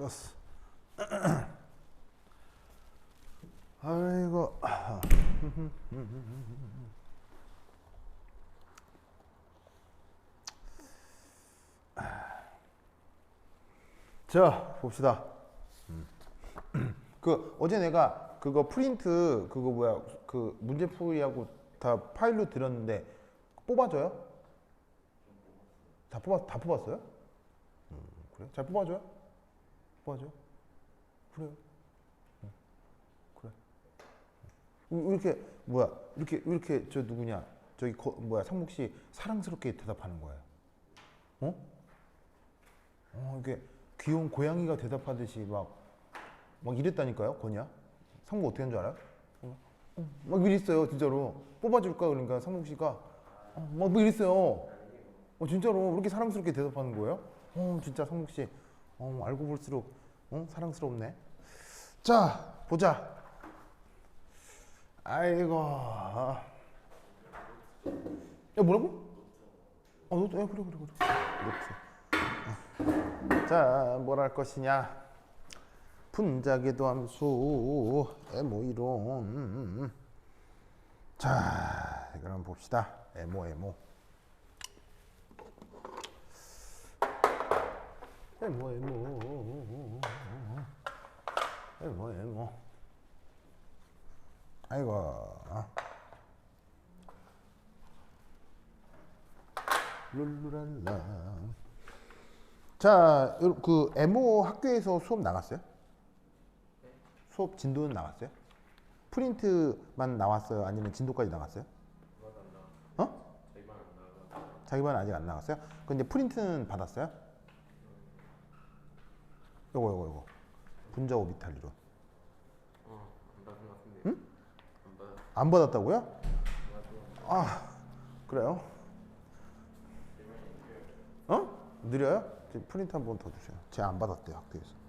플러스. 아이고. 자, 봅시다. 그 어제 내가 그거 프린트 그거 뭐야 그 문제 풀이하고 다 파일로 드렸는데 뽑아줘요? 다 뽑았어요? 그래? 잘 뽑아줘요? 뽑아줘요? 그래요? 그래. 이렇게 뭐야 이렇게 저 누구냐 저기 뭐야 상목 씨 사랑스럽게 대답하는 거예요. 이게 귀여운 고양이가 대답하듯이 막 이랬다니까요, 건이야. 상목 어떻게 한 줄 알아요? 막 이랬어요, 진짜로. 뽑아줄까 그러니까 상목 씨가 막 이랬어요. 진짜로 그렇게 사랑스럽게 대답하는 거예요? 진짜 상목 씨, 알고 볼수록 사랑스럽네. 자, 보자. 아이고. 야, 뭐라고? 노트, 그래. 노트. 자, 뭘 할 것이냐? 분자계도 함수, 뭐 이론. 자, 이걸 한번 봅시다. 에모. 에모. 아이고. 룰루랄라. 자, 그 에모 학교에서 수업 나갔어요? 수업 진도는 나왔어요? 프린트만 나왔어요? 아니면 진도까지 나갔어요? 자기 반 아직 안 나갔어요? 근데 프린트는 받았어요? 요거 분자 오비탈 이론. 안 받은 것 같은데. 응? 안 받았다고요? 그래요? 느려요? 프린트 한 번 더 주세요. 제가 안 받았대요, 학교에서.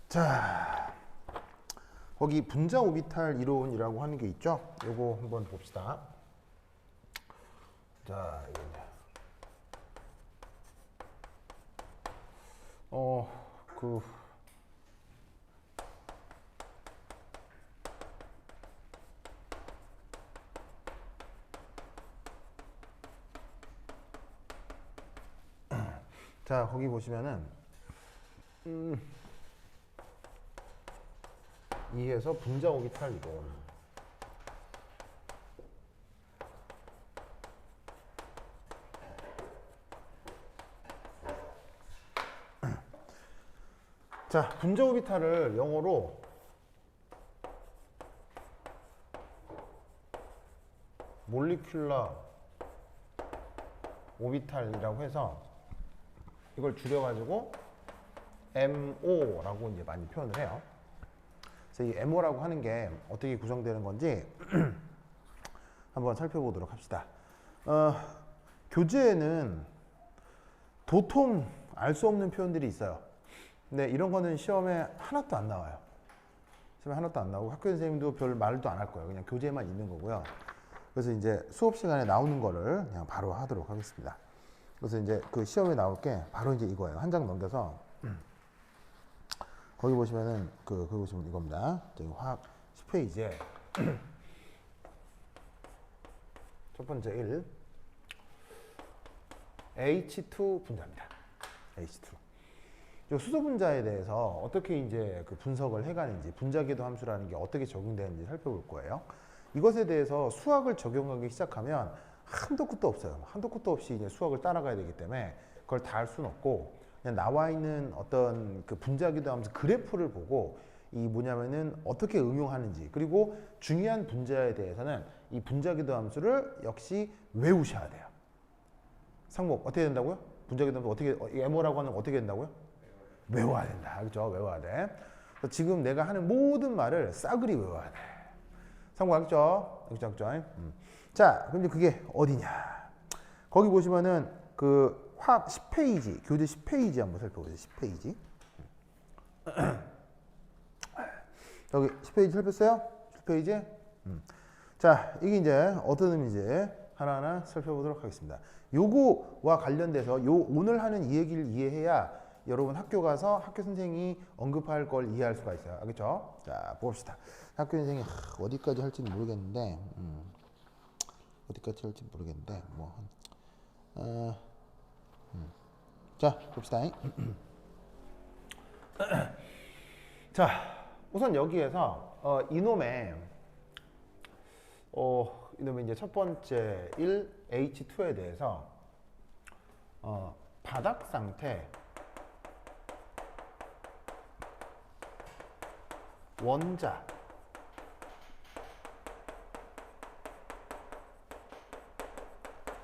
자, 거기 분자 오비탈 이론이라고 하는 게 있죠? 요거 한번 봅시다. 자, 이거 자, 거기 보시면은 2에서 분자 오비탈 이론. 자, 분자 오비탈을 영어로 몰리큘러 오비탈이라고 해서 이걸 줄여가지고 MO라고 이제 많이 표현을 해요. 그래서 이 MO라고 하는 게 어떻게 구성되는 건지 한번 살펴보도록 합시다. 교재에는 도통 알 수 없는 표현들이 있어요. 근데 이런 거는 시험에 하나도 안 나와요. 시험에 하나도 안 나오고 학교 선생님도 별 말도 안 할 거예요. 그냥 교재만 있는 거고요. 그래서 이제 수업 시간에 나오는 거를 그냥 바로 하도록 하겠습니다. 그래서 이제 그 시험에 나올 게 바로 이제 이거예요. 한 장 넘겨서 거기 보시면은 거기 보시면 이겁니다. 저기 화학 10페이지에 첫 번째 1 H2 분자입니다. H2. 이 수소 분자에 대해서 어떻게 이제 그 분석을 해가는지, 분자궤도 함수라는 게 어떻게 적용되는지 살펴볼 거예요. 이것에 대해서 수학을 적용하기 시작하면 한도 끝도 없어요. 한도 끝도 없이 이제 수학을 따라가야 되기 때문에 그걸 다 할 수는 없고, 그냥 나와 있는 어떤 그 분자궤도 함수 그래프를 보고 이 뭐냐면은 어떻게 응용하는지, 그리고 중요한 분자에 대해서는 이 분자궤도 함수를 역시 외우셔야 돼요. 상목 어떻게 된다고요? 분자궤도 함수 어떻게 MO라고 하는 거 어떻게 된다고요? 외워야 된다. 그렇죠? 외워야 돼. 그래서 지금 내가 하는 모든 말을 싸그리 외워야 돼. 상목 알겠죠? 알겠죠? 자, 근데 그게 어디냐? 거기 보시면은 그 화학 10페이지, 교재 10페이지 한번 살펴보세요. 10페이지. 여기 10페이지 살폈어요? 10페이지? 자, 이게 이제 어떤 의미인지 하나하나 살펴보도록 하겠습니다. 요거와 관련돼서 요 오늘 하는 이 얘기를 이해해야 여러분 학교 가서 학교 선생님이 언급할 걸 이해할 수가 있어요. 알겠죠? 자, 봅시다. 학교 선생님이 어디까지 할지는 모르겠는데, 어디까지 할지 모르겠는데, 자, 봅시다. 자, 우선 여기에서 이놈의 이제 첫 번째 1H2에 대해서 바닥 상태 원자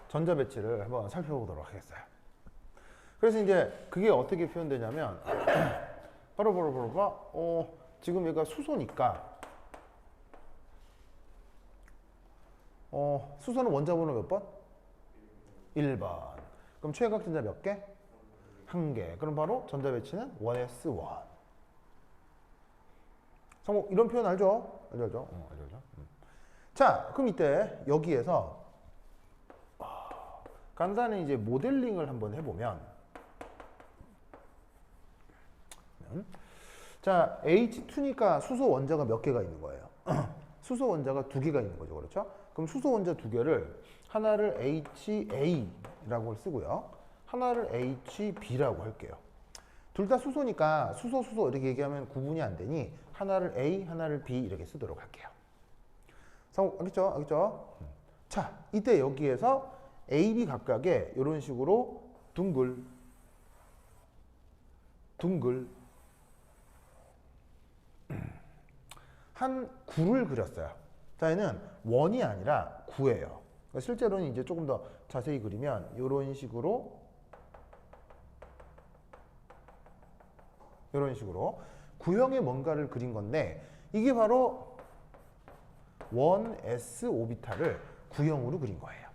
전자 배치를 한번 살펴보도록 하겠어요. 그래서 이제 그게 어떻게 표현되냐면 바로 지금 얘가 수소니까 수소는 원자 번호 몇 번? 1번. 그럼 최각 전자 몇 개? 1개. 그럼 바로 전자 배치는 1s1. 성공 이런 표현 알죠? 알죠? 알죠? 자, 그럼 이때 여기에서 간단히 이제 모델링을 한번 해보면, 자, H2니까 수소 원자가 몇 개가 있는 거예요? 수소 원자가 2개가 있는 거죠, 그렇죠? 그럼 수소 원자 2개를 하나를 HA라고 쓰고요, 하나를 HB라고 할게요. 둘 다 수소니까 수소 이렇게 얘기하면 구분이 안 되니 하나를 A, 하나를 B 이렇게 쓰도록 할게요. 알겠죠? 알겠죠? 자, 이때 여기에서 A, B 각각에 이런 식으로 둥글 한 구를 그렸어요. 자, 얘는 원이 아니라 구예요. 그러니까 실제로는 이제 조금 더 자세히 그리면 이런 식으로 구형의 뭔가를 그린 건데, 이게 바로 1s 오비탈을 구형으로 그린 거예요.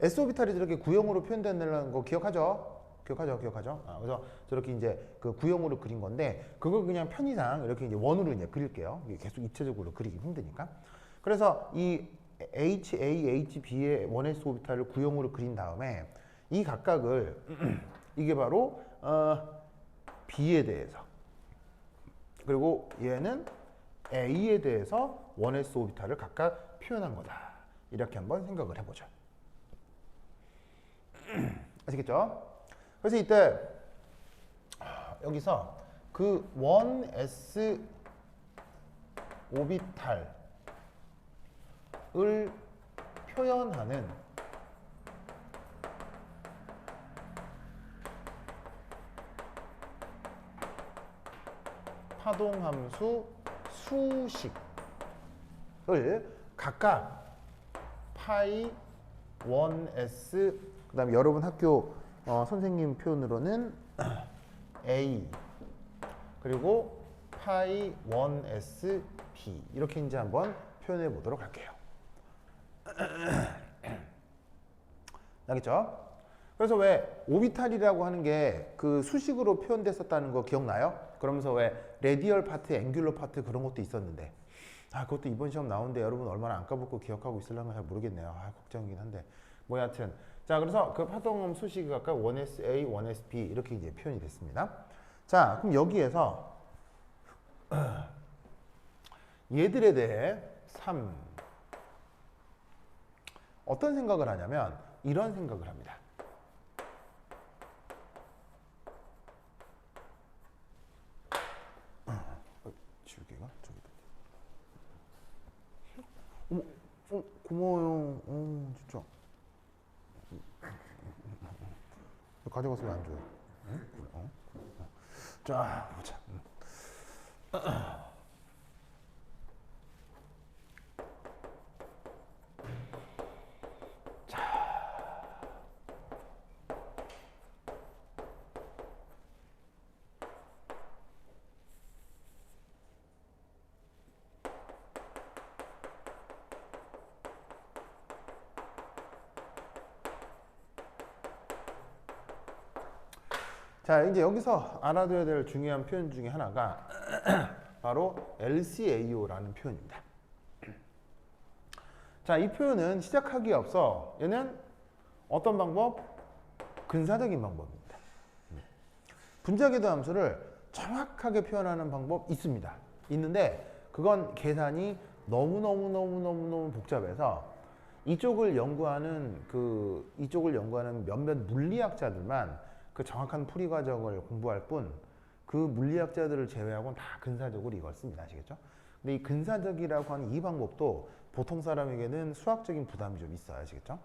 s 오비탈이 저렇게 구형으로 표현된다는 거 기억하죠? 기억하죠? 그래서 저렇게 이제 그 구형으로 그린 건데, 그걸 그냥 편의상 이렇게 이제 원으로 이제 그릴게요. 이게 계속 입체적으로 그리기 힘드니까. 그래서 이 HA, HB의 1s 오비탈을 구형으로 그린 다음에 이 각각을 이게 바로 B에 대해서, 그리고 얘는 A에 대해서 1s 오비탈을 각각 표현한 거다. 이렇게 한번 생각을 해보죠. 아시겠죠? 그래서 이때 여기서 그 1s 오비탈을 표현하는 파동함수 수식을 각각 파이 1s, 그 다음에 여러분 학교 선생님 표현으로는 A, 그리고 파이 1s b 이렇게 이제 한번 표현해 보도록 할게요. 알겠죠? 그래서 왜 오비탈이라고 하는 게 그 수식으로 표현됐었다는 거 기억나요? 그러면서 왜 레디얼 파트, 앵귤러 파트 그런 것도 있었는데 그것도 이번 시험 나오는데 여러분 얼마나 안 까먹고 기억하고 있을랑가 잘 모르겠네요. 걱정이긴 한데 뭐 여하튼 자 그래서 그 파동음 수식이 아까 1SA, 1SP 이렇게 이제 표현이 됐습니다. 자 그럼 여기에서 얘들에 대해 3 어떤 생각을 하냐면 이런 생각을 합니다. 지우개가 저기다. 고마워요. 진짜. 가져갔으면 안 줘요. 자, 보자. 자, 이제 여기서 알아둬야 될 중요한 표현 중에 하나가 바로 LCAO라는 표현입니다. 자, 이 표현은 시작하기에 앞서 얘는 어떤 방법? 근사적인 방법입니다. 분자궤도 함수를 정확하게 표현하는 방법 있습니다. 있는데 그건 계산이 너무 복잡해서 이쪽을 연구하는 몇몇 물리학자들만 그 정확한 풀이 과정을 공부할 뿐 그 물리학자들을 제외하고는 다 근사적으로 이걸 씁니다. 아시겠죠? 근데 이 근사적이라고 하는 이 방법도 보통 사람에게는 수학적인 부담이 좀 있어요. 아시겠죠?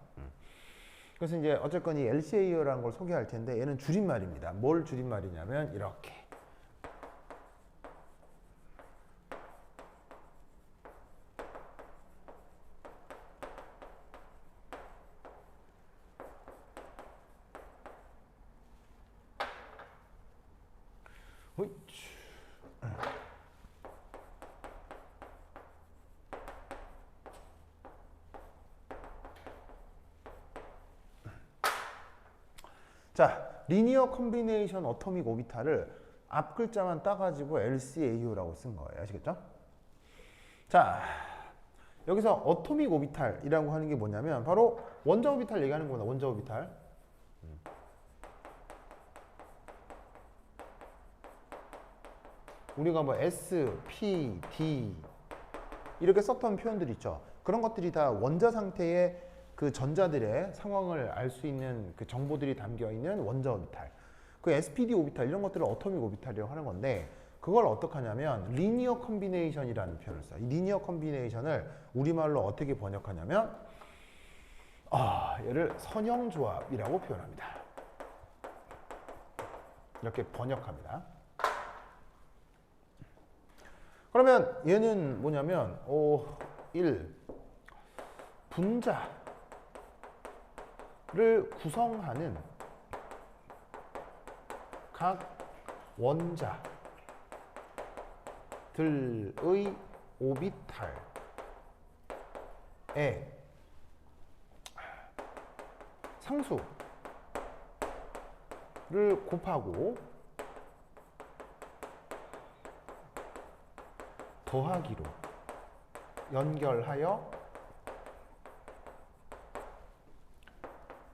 그래서 이제 어쨌건 이 LCAO라는 걸 소개할 텐데 얘는 줄임말입니다. 뭘 줄임말이냐면 이렇게 자, 리니어 컴비네이션 어토믹 오비탈을 앞 글자만 따가지고 LCAO라고 쓴 거예요. 아시겠죠? 자, 여기서 어토믹 오비탈이라고 하는 게 뭐냐면 바로 원자 오비탈 얘기하는 거구나. 원자 오비탈. 우리가 뭐 S, P, D 이렇게 썼던 표현들 있죠. 그런 것들이 다 원자 상태의 그 전자들의 상황을 알 수 있는 그 정보들이 담겨 있는 원자 오비탈. 그 SPD 오비탈 이런 것들을 어토믹 오비탈이라고 하는 건데 그걸 어떻게 하냐면 리니어 컴비네이션이라는 표현을 써요. 이 리니어 컴비네이션을 우리말로 어떻게 번역하냐면 얘를 선형조합이라고 표현합니다. 이렇게 번역합니다. 그러면 얘는 뭐냐면 1. 분자를 구성하는 각 원자들의 오비탈에 상수를 곱하고 더하기로 연결하여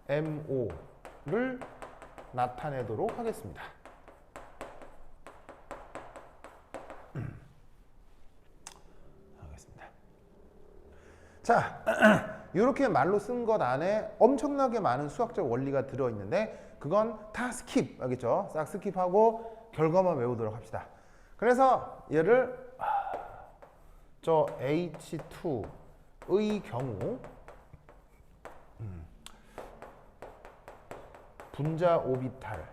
MO를 나타내도록 하겠습니다. 알겠습니다. 자, 이렇게 말로 쓴 것 안에 엄청나게 많은 수학적 원리가 들어있는데 그건 다 스킵, 알겠죠? 싹 스킵하고 결과만 외우도록 합시다. 그래서 얘를 저 H2의 경우 분자 오비탈을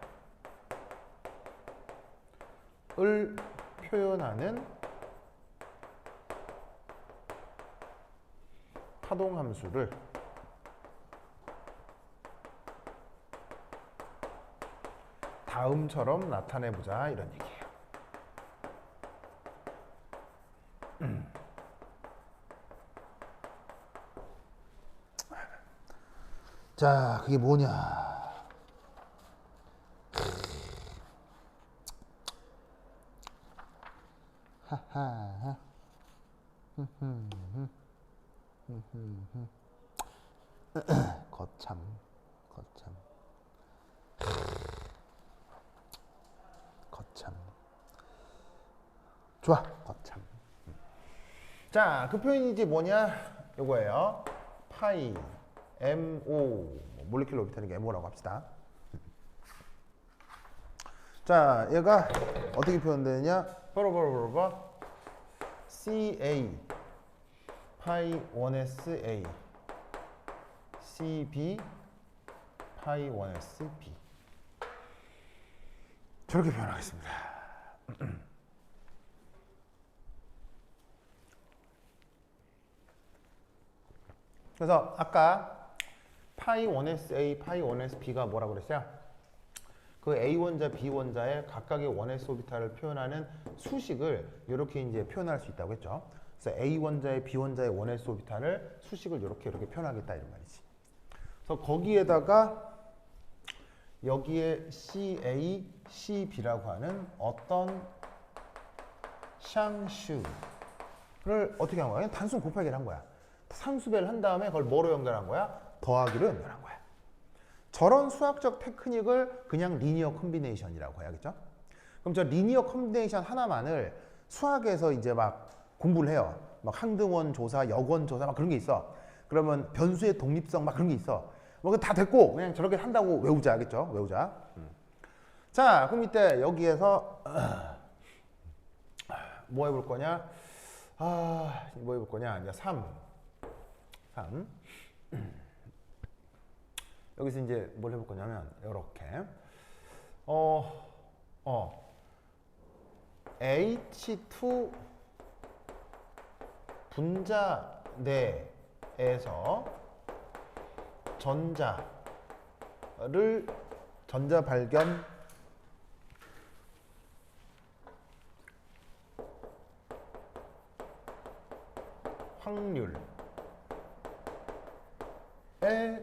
표현하는 파동함수를 다음처럼 나타내보자 이런 얘기예요. 자, 그게 뭐냐? 하하. 거참. 좋아. 거참. 자, 그 표현이 이제 뭐냐? 요거예요. 파이 MO 몰레큘러 오비탈이니까 MO라고 합시다. 자, 얘가 어떻게 표현되느냐? 바로 CA 파이 1S A CB 파이 1S B 저렇게 표현하겠습니다. 그래서 아까 파이 1S A, 파이 1S B가 뭐라고 그랬어요? 그 A 원자, B 원자의 각각의 1S 오비탈을 표현하는 수식을 이렇게 이제 표현할 수 있다고 했죠. 그래서 A 원자의 B 원자의 1S 오비탈을 수식을 이렇게 표현하겠다 이런 말이지. 그래서 거기에다가 여기에 CA, CB라고 하는 어떤 샹슈를 어떻게 한 거야? 그냥 단순 곱하기를 한 거야. 상수배를 한 다음에 그걸 뭐로 연결한 거야? 더하기로 연결한 거야. 저런 수학적 테크닉을 그냥 리니어 컴비네이션이라고 해야겠죠? 그럼 저 리니어 컴비네이션 하나만을 수학에서 이제 막 공부를 해요. 막 항등원 조사, 역원 조사 막 그런 게 있어. 그러면 변수의 독립성 막 그런 게 있어. 뭐 다 됐고 그냥 저렇게 한다고 외우자, 알겠죠? 외우자. 자, 그럼 이때 여기에서 뭐 해볼 거냐? 뭐 해볼 거냐? 이제 3. 여기서 이제 뭘 해볼 거냐면 이렇게 H2 분자 내에서 전자 발견 확률에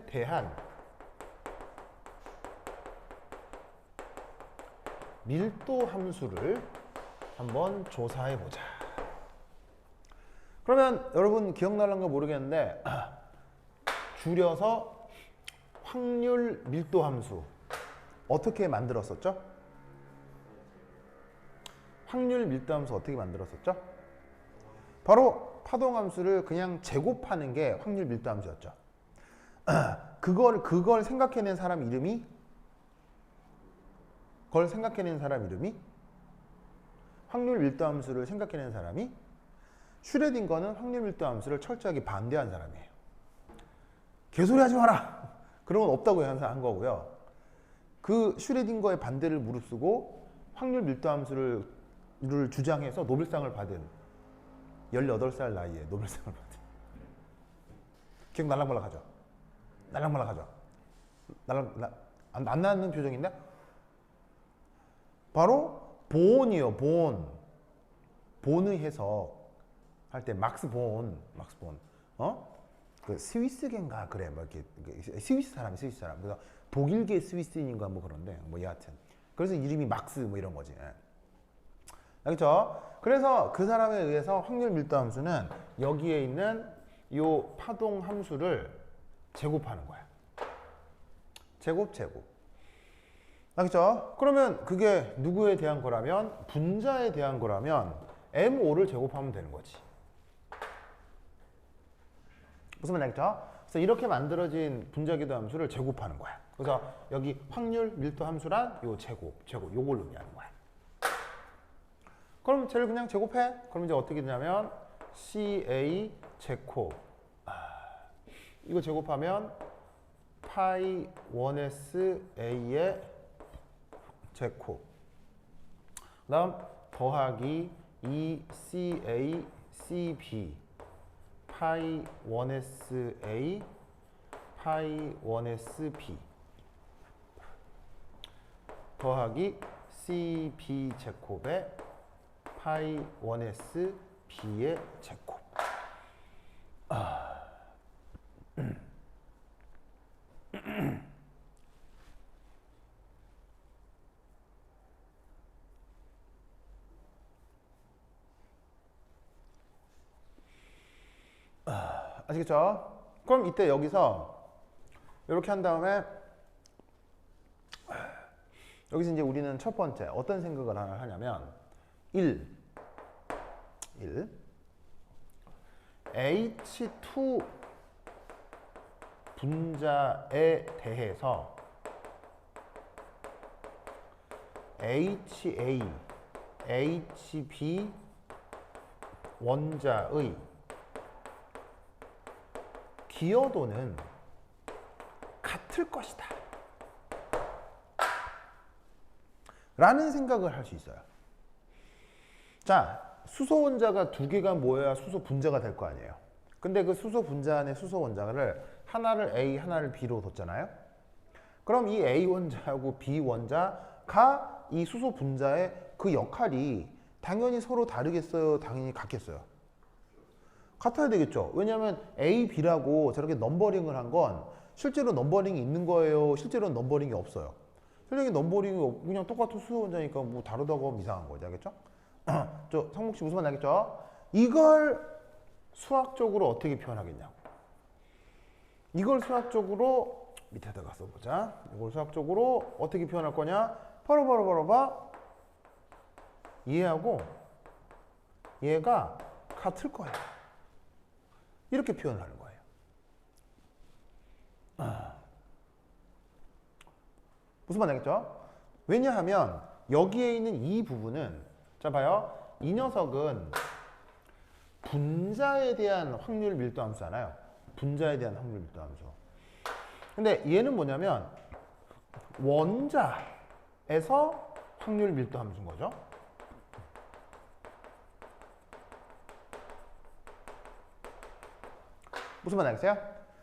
대한 밀도 함수를 한번 조사해 보자. 그러면 여러분 기억나는가 모르겠는데 줄여서 확률 밀도 함수 어떻게 만들었었죠? 확률 밀도 함수 어떻게 만들었었죠? 바로 파동 함수를 그냥 제곱하는 게 확률 밀도 함수였죠. 그걸 생각해낸 사람 이름이 확률 밀도 함수를 생각해낸 사람이 슈레딩거는 확률 밀도 함수를 철저하게 반대한 사람이에요. 개소리 하지 마라. 그런 건 없다고 한 거고요. 그 슈레딩거의 반대를 무릅쓰고 확률 밀도 함수를 주장해서 노벨상을 받은 18살 나이에 노벨상을 받은 기억 날랑말랑하죠? 안 나는 표정인데? 바로 본이요, 본의 해석 할 때 막스 본. 그 스위스계인가 그래, 뭐 이렇게 스위스 사람. 그래서 독일계 스위스인인가 뭐 그런데 뭐 여하튼 그래서 이름이 막스 뭐 이런 거지. 알겠죠? 그래서 그 사람에 의해서 확률 밀도 함수는 여기에 있는 요 파동 함수를 제곱하는 거야. 제곱. 알겠죠? 그러면 그게 누구에 대한 거라면 분자에 대한 거라면 M5를 제곱하면 되는 거지. 무슨 말인지 알겠죠? 그래서 이렇게 만들어진 분자기도 함수를 제곱하는 거야. 그래서 여기 확률 밀도 함수란 요 제곱 요걸 의미하는 거야. 그럼 쟤를 그냥 제곱해. 그럼 이제 어떻게 되냐면 CA 제곱 이거 제곱하면 파이 1S A의 제곱 그 다음 더하기 2CA CB 파이 1S A 파이 1S B 더하기 CB 제곱에 파이 1S B의 제곱 아시겠죠? 그럼 이때 여기서 이렇게 한 다음에 여기서 이제 우리는 첫 번째 어떤 생각을 하냐면 1 H2 분자에 대해서 HA, HB 원자의 기여도는 같을 것이다 라는 생각을 할 수 있어요. 자, 수소 원자가 두 개가 모여야 수소 분자가 될 거 아니에요. 근데 그 수소 분자 안에 수소 원자를 하나를 A, 하나를 B로 뒀잖아요. 그럼 이 A 원자하고 B 원자가 이 수소 분자의 그 역할이 당연히 서로 다르겠어요? 당연히 같겠어요? 같아야 되겠죠. 왜냐하면 A, B라고 저렇게 넘버링을 한 건 실제로 넘버링이 있는 거예요? 실제로는 넘버링이 없어요? 실제로 넘버링이 없고 그냥 똑같은 수소 원자니까 뭐 다르다고 하면 이상한 거죠. 알겠죠? 저 성목 씨 무슨 말 알겠죠? 이걸 수학적으로 어떻게 표현하겠냐고. 이걸 수학적으로 밑에다가 써보자. 이걸 수학적으로 어떻게 표현할 거냐? 바로 봐. 얘하고 얘가 같을 거야. 이렇게 표현하는 거예요. 무슨 말 알겠죠? 왜냐하면 여기에 있는 이 부분은 자 봐요. 이 녀석은 분자에 대한 확률 밀도 함수잖아요. 분자에 대한 확률 밀도 함수. 근데 얘는 뭐냐면 원자에서 확률 밀도 함수인 거죠. 무슨 말 알겠어요?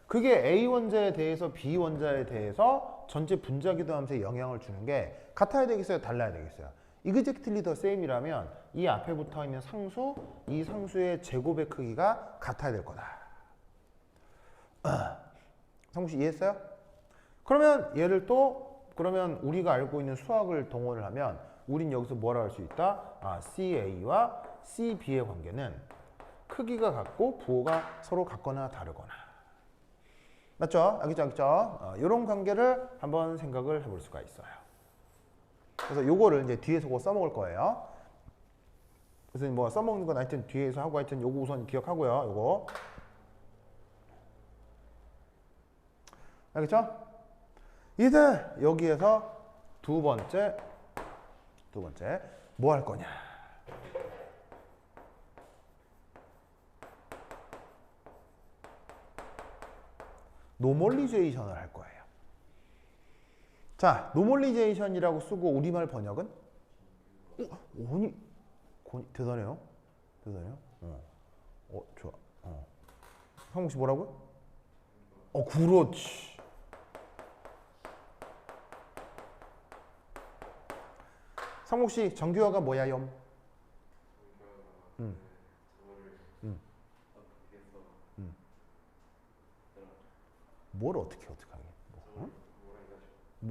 그게 A 원자에 대해서 B 원자에 대해서 전체 분자 기도 함수에 영향을 주는 게 같아야 되겠어요? 달라야 되겠어요? exactly the same이라면 이 앞에 붙어 있는 상수, 이 상수의 제곱의 크기가 같아야 될 거다. 성국 씨 이해했어요? 그러면 얘를 또 그러면 우리가 알고 있는 수학을 동원을 하면 우린 여기서 뭐라 할 수 있다? CA와 CB의 관계는 크기가 같고 부호가 서로 같거나 다르거나. 맞죠? 알겠죠? 이런 관계를 한번 생각을 해볼 수가 있어요. 그래서 요거를 이제 뒤에서 꼭 써먹을 거예요. 그래서 뭐 써먹는 건 하여튼 뒤에서 하고 하여튼 요거 우선 기억하고요. 요거. 알겠죠? 이제 여기에서 두 번째 뭐 할 거냐? 노멀리제이션을 할 거예요. 자, 노멀리제이션이라고 쓰고 우리말 번역은? 아니, 대단해요. 좋아. 성국 씨 뭐라고요? 그렇지. 성국 씨 정규어가 뭐야요? 뭘 어떻게 하긴?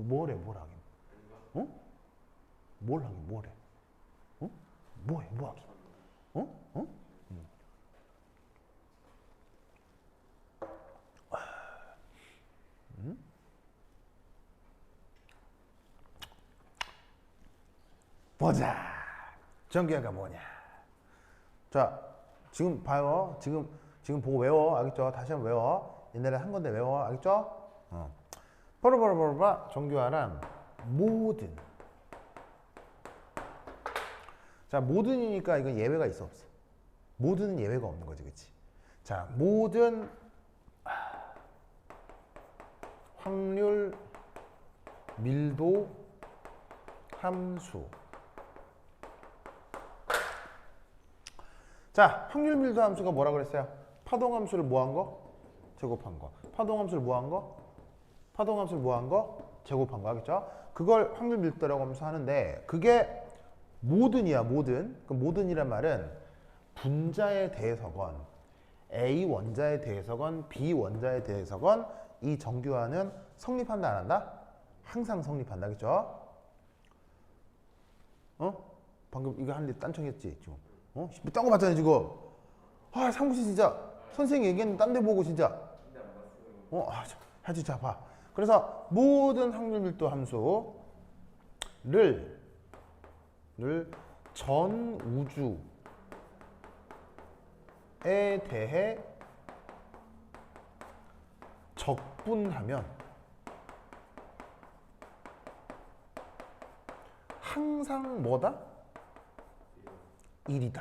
뭘 하긴? 뭘 하긴? 뭘 해? 뭐 하긴? 보자. 정규어가 뭐냐? 자, 지금 봐요. 지금 보고 외워. 알겠죠? 다시 한번 외워. 옛날에 한 건데 외워. 알겠죠? 바로 정규어란 모든. 자, 모든이니까 이건 예외가 있어 없어? 모든은 예외가 없는 거지, 그렇지? 자, 모든 확률 밀도 함수. 자, 확률 밀도 함수가 뭐라 그랬어요? 파동 함수를 뭐 한 거? 제곱한 거. 파동 함수를 뭐 한 거? 파동 함수를 뭐 한 거? 제곱한 거 하겠죠? 그걸 확률 밀도라고 하면서 하는데 그게 모든이야, 모든. 그 모든이란 말은 분자에 대해서건 A 원자에 대해서건 B 원자에 대해서건 이 정규어는 성립한다 안 한다? 항상 성립한다. 그렇죠? 방금 이거 하는데 딴청했지 지금. 딴거 봤잖아 지금. 상무 씨 진짜 선생님 얘기는 딴 데 보고 진짜. 근데 안 봤어요. 하지 자 봐. 그래서 모든 확률 밀도 함수를 전 우주에 대해 적분하면 항상 뭐다? 1이다.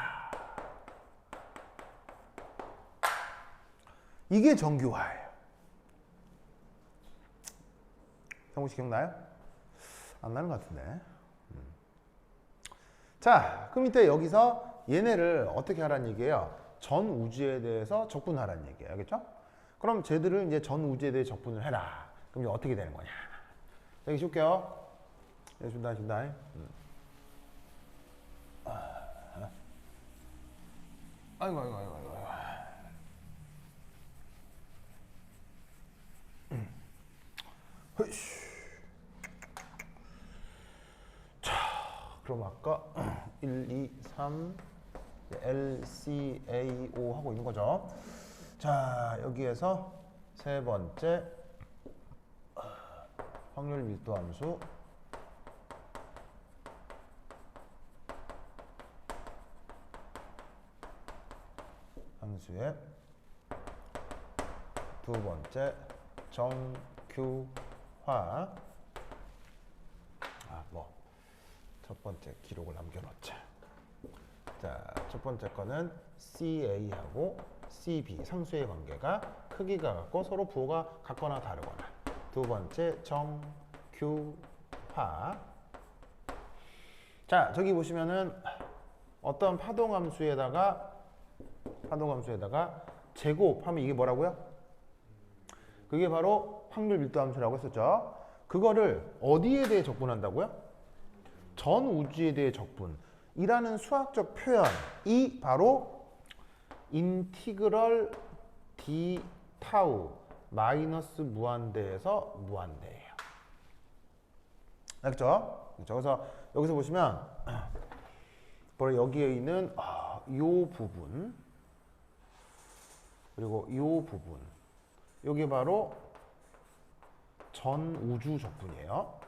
이게 정규화예요. 성우씨 기억나요? 안 나는 것 같은데. 자, 그럼 이때 여기서 얘네를 어떻게 하라는 얘기예요? 전 우주에 대해서 적분하라는 얘기예요. 알겠죠? 그럼 쟤들을 이제 전 우주에 대해 적분을 해라. 그럼 이제 어떻게 되는 거냐? 여기 쉴게요. 여기 준다. 아이고. 흐이씨. 자, 그럼 아까 1, 2, 3 L, C, A, O 하고 있는 거죠. 자, 여기에서 세 번째 확률 밀도 함수의 두 번째 정규화. 첫 번째 기록을 남겨놓자. 자, 첫 번째 거는 CA하고 CB 상수의 관계가 크기가 같고 서로 부호가 같거나 다르거나. 두 번째 정규화. 자, 저기 보시면은 어떤 파동함수에다가 제곱하면 이게 뭐라고요? 그게 바로 확률 밀도 함수라고 했었죠. 그거를 어디에 대해 적분한다고요? 전 우주에 대해 적분이라는 수학적 표현이 바로 인티그럴 d 타우 마이너스 무한대에서 무한대예요. 알겠죠? 그래서 여기서 보시면 바로 여기에 있는 요 부분 그리고 요 부분 여기 바로 전 우주 적분이에요.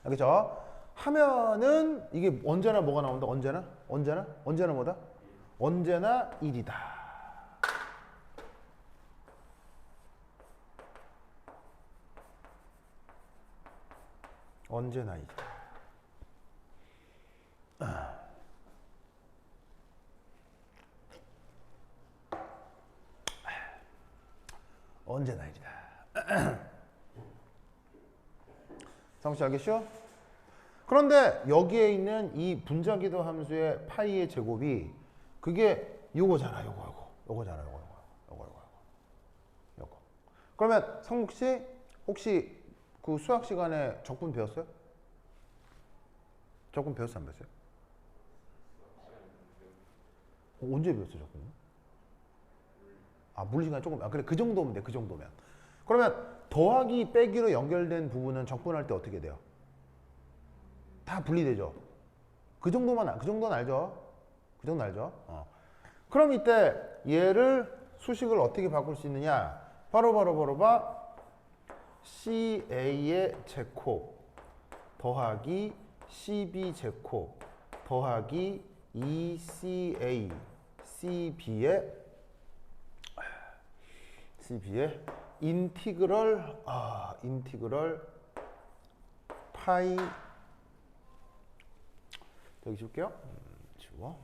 알겠죠? 하면은 이게 언제나 뭐가 나온다? 언제나 뭐다? 언제나 1이다. 언제나 1이다. 언제나 1이다. 상식 알겠죠? 그런데 여기에 있는 이 분자기도 함수의 파이의 제곱이 그게 요거잖아. 요거잖아. 요거. 그러면 성국 씨 혹시 그 수학 시간에 적분 배웠어요? 적분 배웠어요, 안 배웠어요? 언제 배웠어요, 적분? 물리 시간에 조금 그래 그 정도면 돼. 그 정도면. 그러면 더하기 빼기로 연결된 부분은 적분할 때 어떻게 돼요? 다 분리되죠. 그 정도는 알죠. 그 정도는 알죠. 그럼 이때 얘를 수식을 어떻게 바꿀 수 있느냐? 바로 봐. CA의 제곱 더하기 CB 제곱 더하기 2CA CB의 인티그럴 파이 여기 줄게요. 지워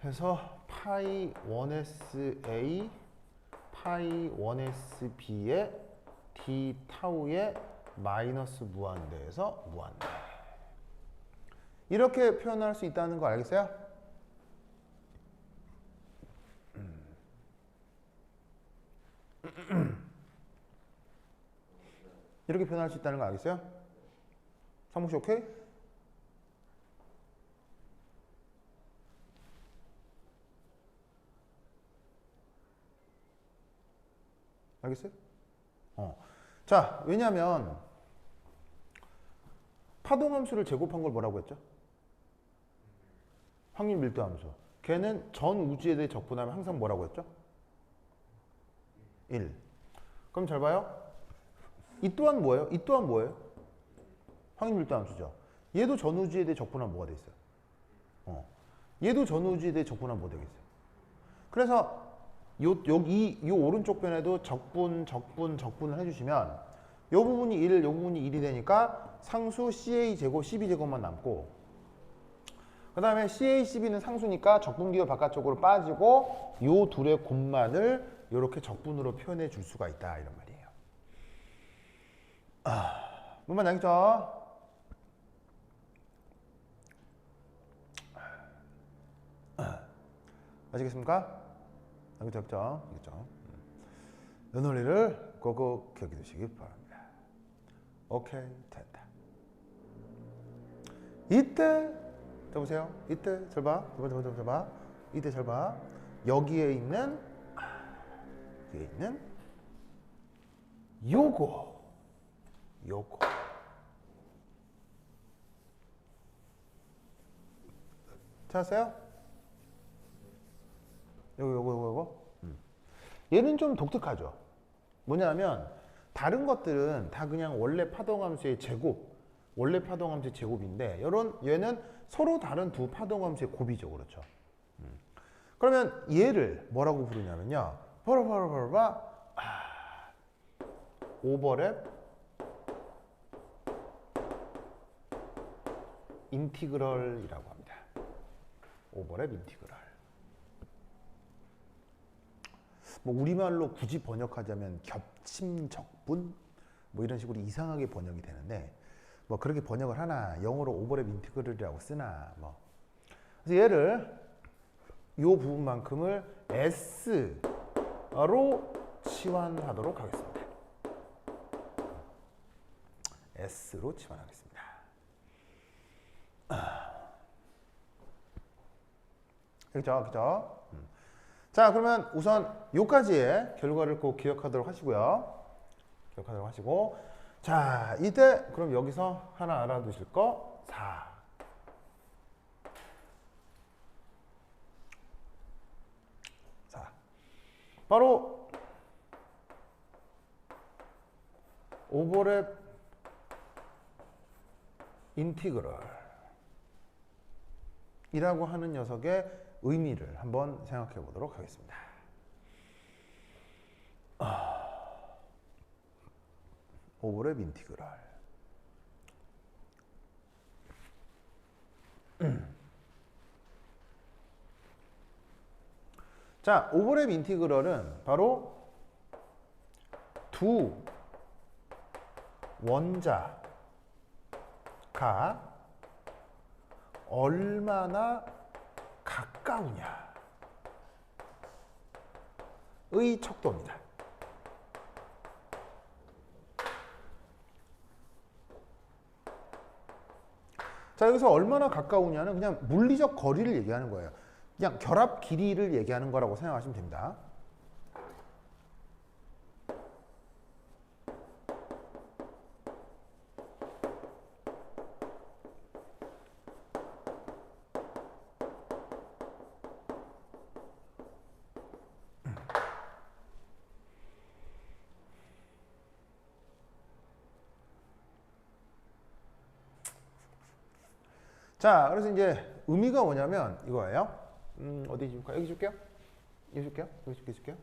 해서 파이 1SA 파이 1SB의 d 타우의 마이너스 무한대에서 무한대. 이렇게 표현할 수 있다는 거 알겠어요? 이렇게 표현할 수 있다는 거 알겠어요? 상무 씨 오케이? 알겠어요? 자, 왜냐면 파동함수를 제곱한 걸 뭐라고 했죠? 확률 밀도함수. 걔는 전 우주에 대해 적분하면 항상 뭐라고 했죠? 1. 그럼 잘 봐요. 이 또한 뭐예요? 이 또한 뭐예요? 확률 밀도함수죠. 얘도 전 우주에 대해 적분하면 뭐가 돼 있어요? 얘도 전 우주에 대해 적분하면 뭐 되겠어요? 그래서 여기 요 오른쪽 변에도 적분을 해주시면 요 부분이 1, 요 부분이 1이 되니까 상수 CA 제곱, CB 제곱만 남고, 그 다음에 CA, CB는 상수니까 적분기호 바깥쪽으로 빠지고 요 둘의 곱만을 이렇게 적분으로 표현해 줄 수가 있다, 이런 말이에요. 문만 양이죠? 아시겠습니까? 여기죠, 여기죠. 이 논리를 꼭 기억해 두시기 바랍니다. 오케이, 됐다. 이때, 자 보세요. 이때 잘 봐. 잘 봐. 이때 잘 봐. 여기에 있는 요거. 찾았어요? 요거. 얘는 좀 독특하죠. 뭐냐면 다른 것들은 다 그냥 원래 파동함수의 제곱, 원래 파동함수의 제곱인데 얘는 서로 다른 두 파동함수의 곱이죠. 그렇죠. 그러면 얘를 뭐라고 부르냐면요. 바로 오버랩 인티그럴이라고 합니다. 오버랩 인티그럴. 뭐 우리말로 굳이 번역하자면 겹침적분 뭐 이런 식으로 이상하게 번역이 되는데, 뭐 그렇게 번역을 하나, 영어로 오버랩 인티그럴이라고 쓰나 뭐. 그래서 얘를 요 부분만큼을 S로 치환하도록 하겠습니다. S로 치환하겠습니다. 그죠? 자, 그러면 우선 요까지의 결과를 꼭 기억하도록 하시고요. 자, 이때 그럼 여기서 하나 알아두실 거 4. 자, 바로 오버랩 인티그럴 이라고 하는 녀석의 의미를 한번 생각해 보도록 하겠습니다. 오버랩 인티그럴. 자, 오버랩 인티그럴은 바로 두 원자가 얼마나 가까우냐의 척도입니다. 자, 여기서 얼마나 가까우냐는 그냥 물리적 거리를 얘기하는 거예요. 그냥 결합 길이를 얘기하는 거라고 생각하시면 됩니다. 자, 그래서 이제 의미가 뭐냐면 이거예요. 어디 줄까? 여기 줄게요. 여기 줄게요.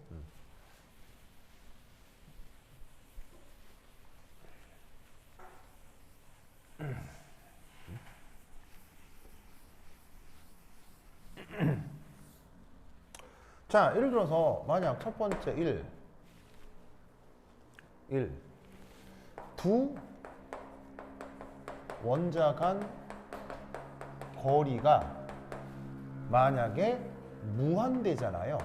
자, 예를 들어서 만약 첫 번째 1 두 원자 간 거리가 만약에 무한대잖아요.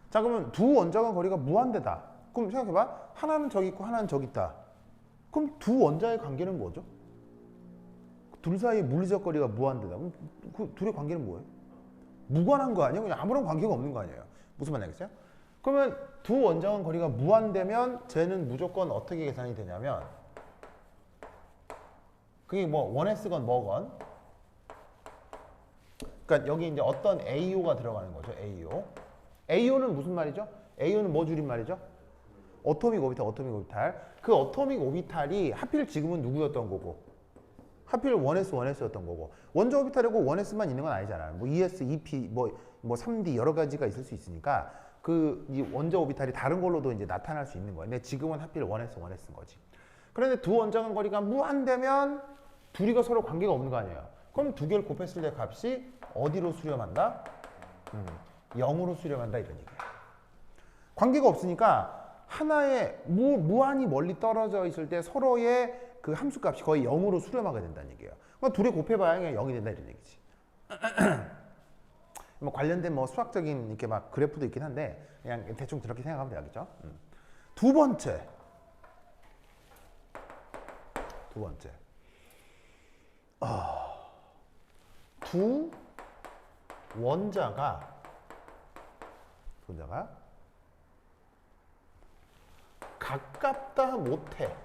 자, 그러면 두 원자 간 거리가 무한대다. 그럼 생각해봐. 하나는 저기 있고 하나는 저기 있다. 그럼 두 원자의 관계는 뭐죠? 둘 사이의 물리적 거리가 무한대다. 그럼 그 둘의 관계는 뭐예요? 무관한 거 아니에요? 그냥 아무런 관계가 없는 거 아니에요? 무슨 말이겠어요? 그러면 두 원자간 거리가 무한되면 쟤는 무조건 어떻게 계산이 되냐면 그게 뭐 1s건 뭐건 그러니까 여기 이제 어떤 AO가 들어가는 거죠. AO. AO는 무슨 말이죠? AO는 뭐 줄임말이죠? 어토믹 오비탈, 어토믹 오비탈. 그 어토믹 오비탈이 하필 지금은 누구였던 거고? 하필 1s, 1s였던 거고. 원자 오비탈이고 1s만 있는 건 아니잖아요. 뭐 2s, 2p, 뭐 3d 여러 가지가 있을 수 있으니까 그 이 원자 오비탈이 다른 걸로도 이제 나타날 수 있는 거예요. 근데 지금은 하필 1s, 1s인 거지. 그런데 두 원자간 거리가 무한되면 둘이가 서로 관계가 없는 거 아니에요. 그럼 두 개를 곱했을 때 값이 어디로 수렴한다? 0으로 수렴한다 이런 얘기야. 관계가 없으니까 하나의 무한히 멀리 떨어져 있을 때 서로의 그 함수값이 거의 0으로 수렴하게 된다는 얘기예요. 그러니까 둘이 곱해봐야 그냥 0이 된다 이런 얘기지. 뭐 관련된 뭐 수학적인 이렇게 막 그래프도 있긴 한데 그냥 대충 그렇게 생각하면 되겠죠. 두 번째. 두 원자가 가깝다 못해.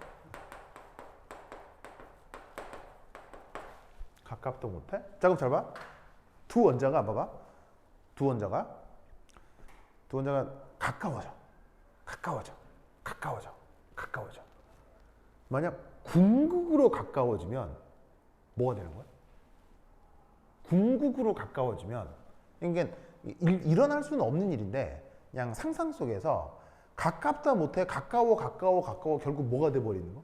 가깝다 못해? 자 그럼 잘 봐. 두 원자가 봐봐. 두 원자가 가까워져. 만약 궁극으로 가까워지면 뭐가 되는 거야? 궁극으로 가까워지면 이게 일어날 수는 없는 일인데 그냥 상상 속에서 가깝다 못해 가까워 결국 뭐가 돼버리는 거?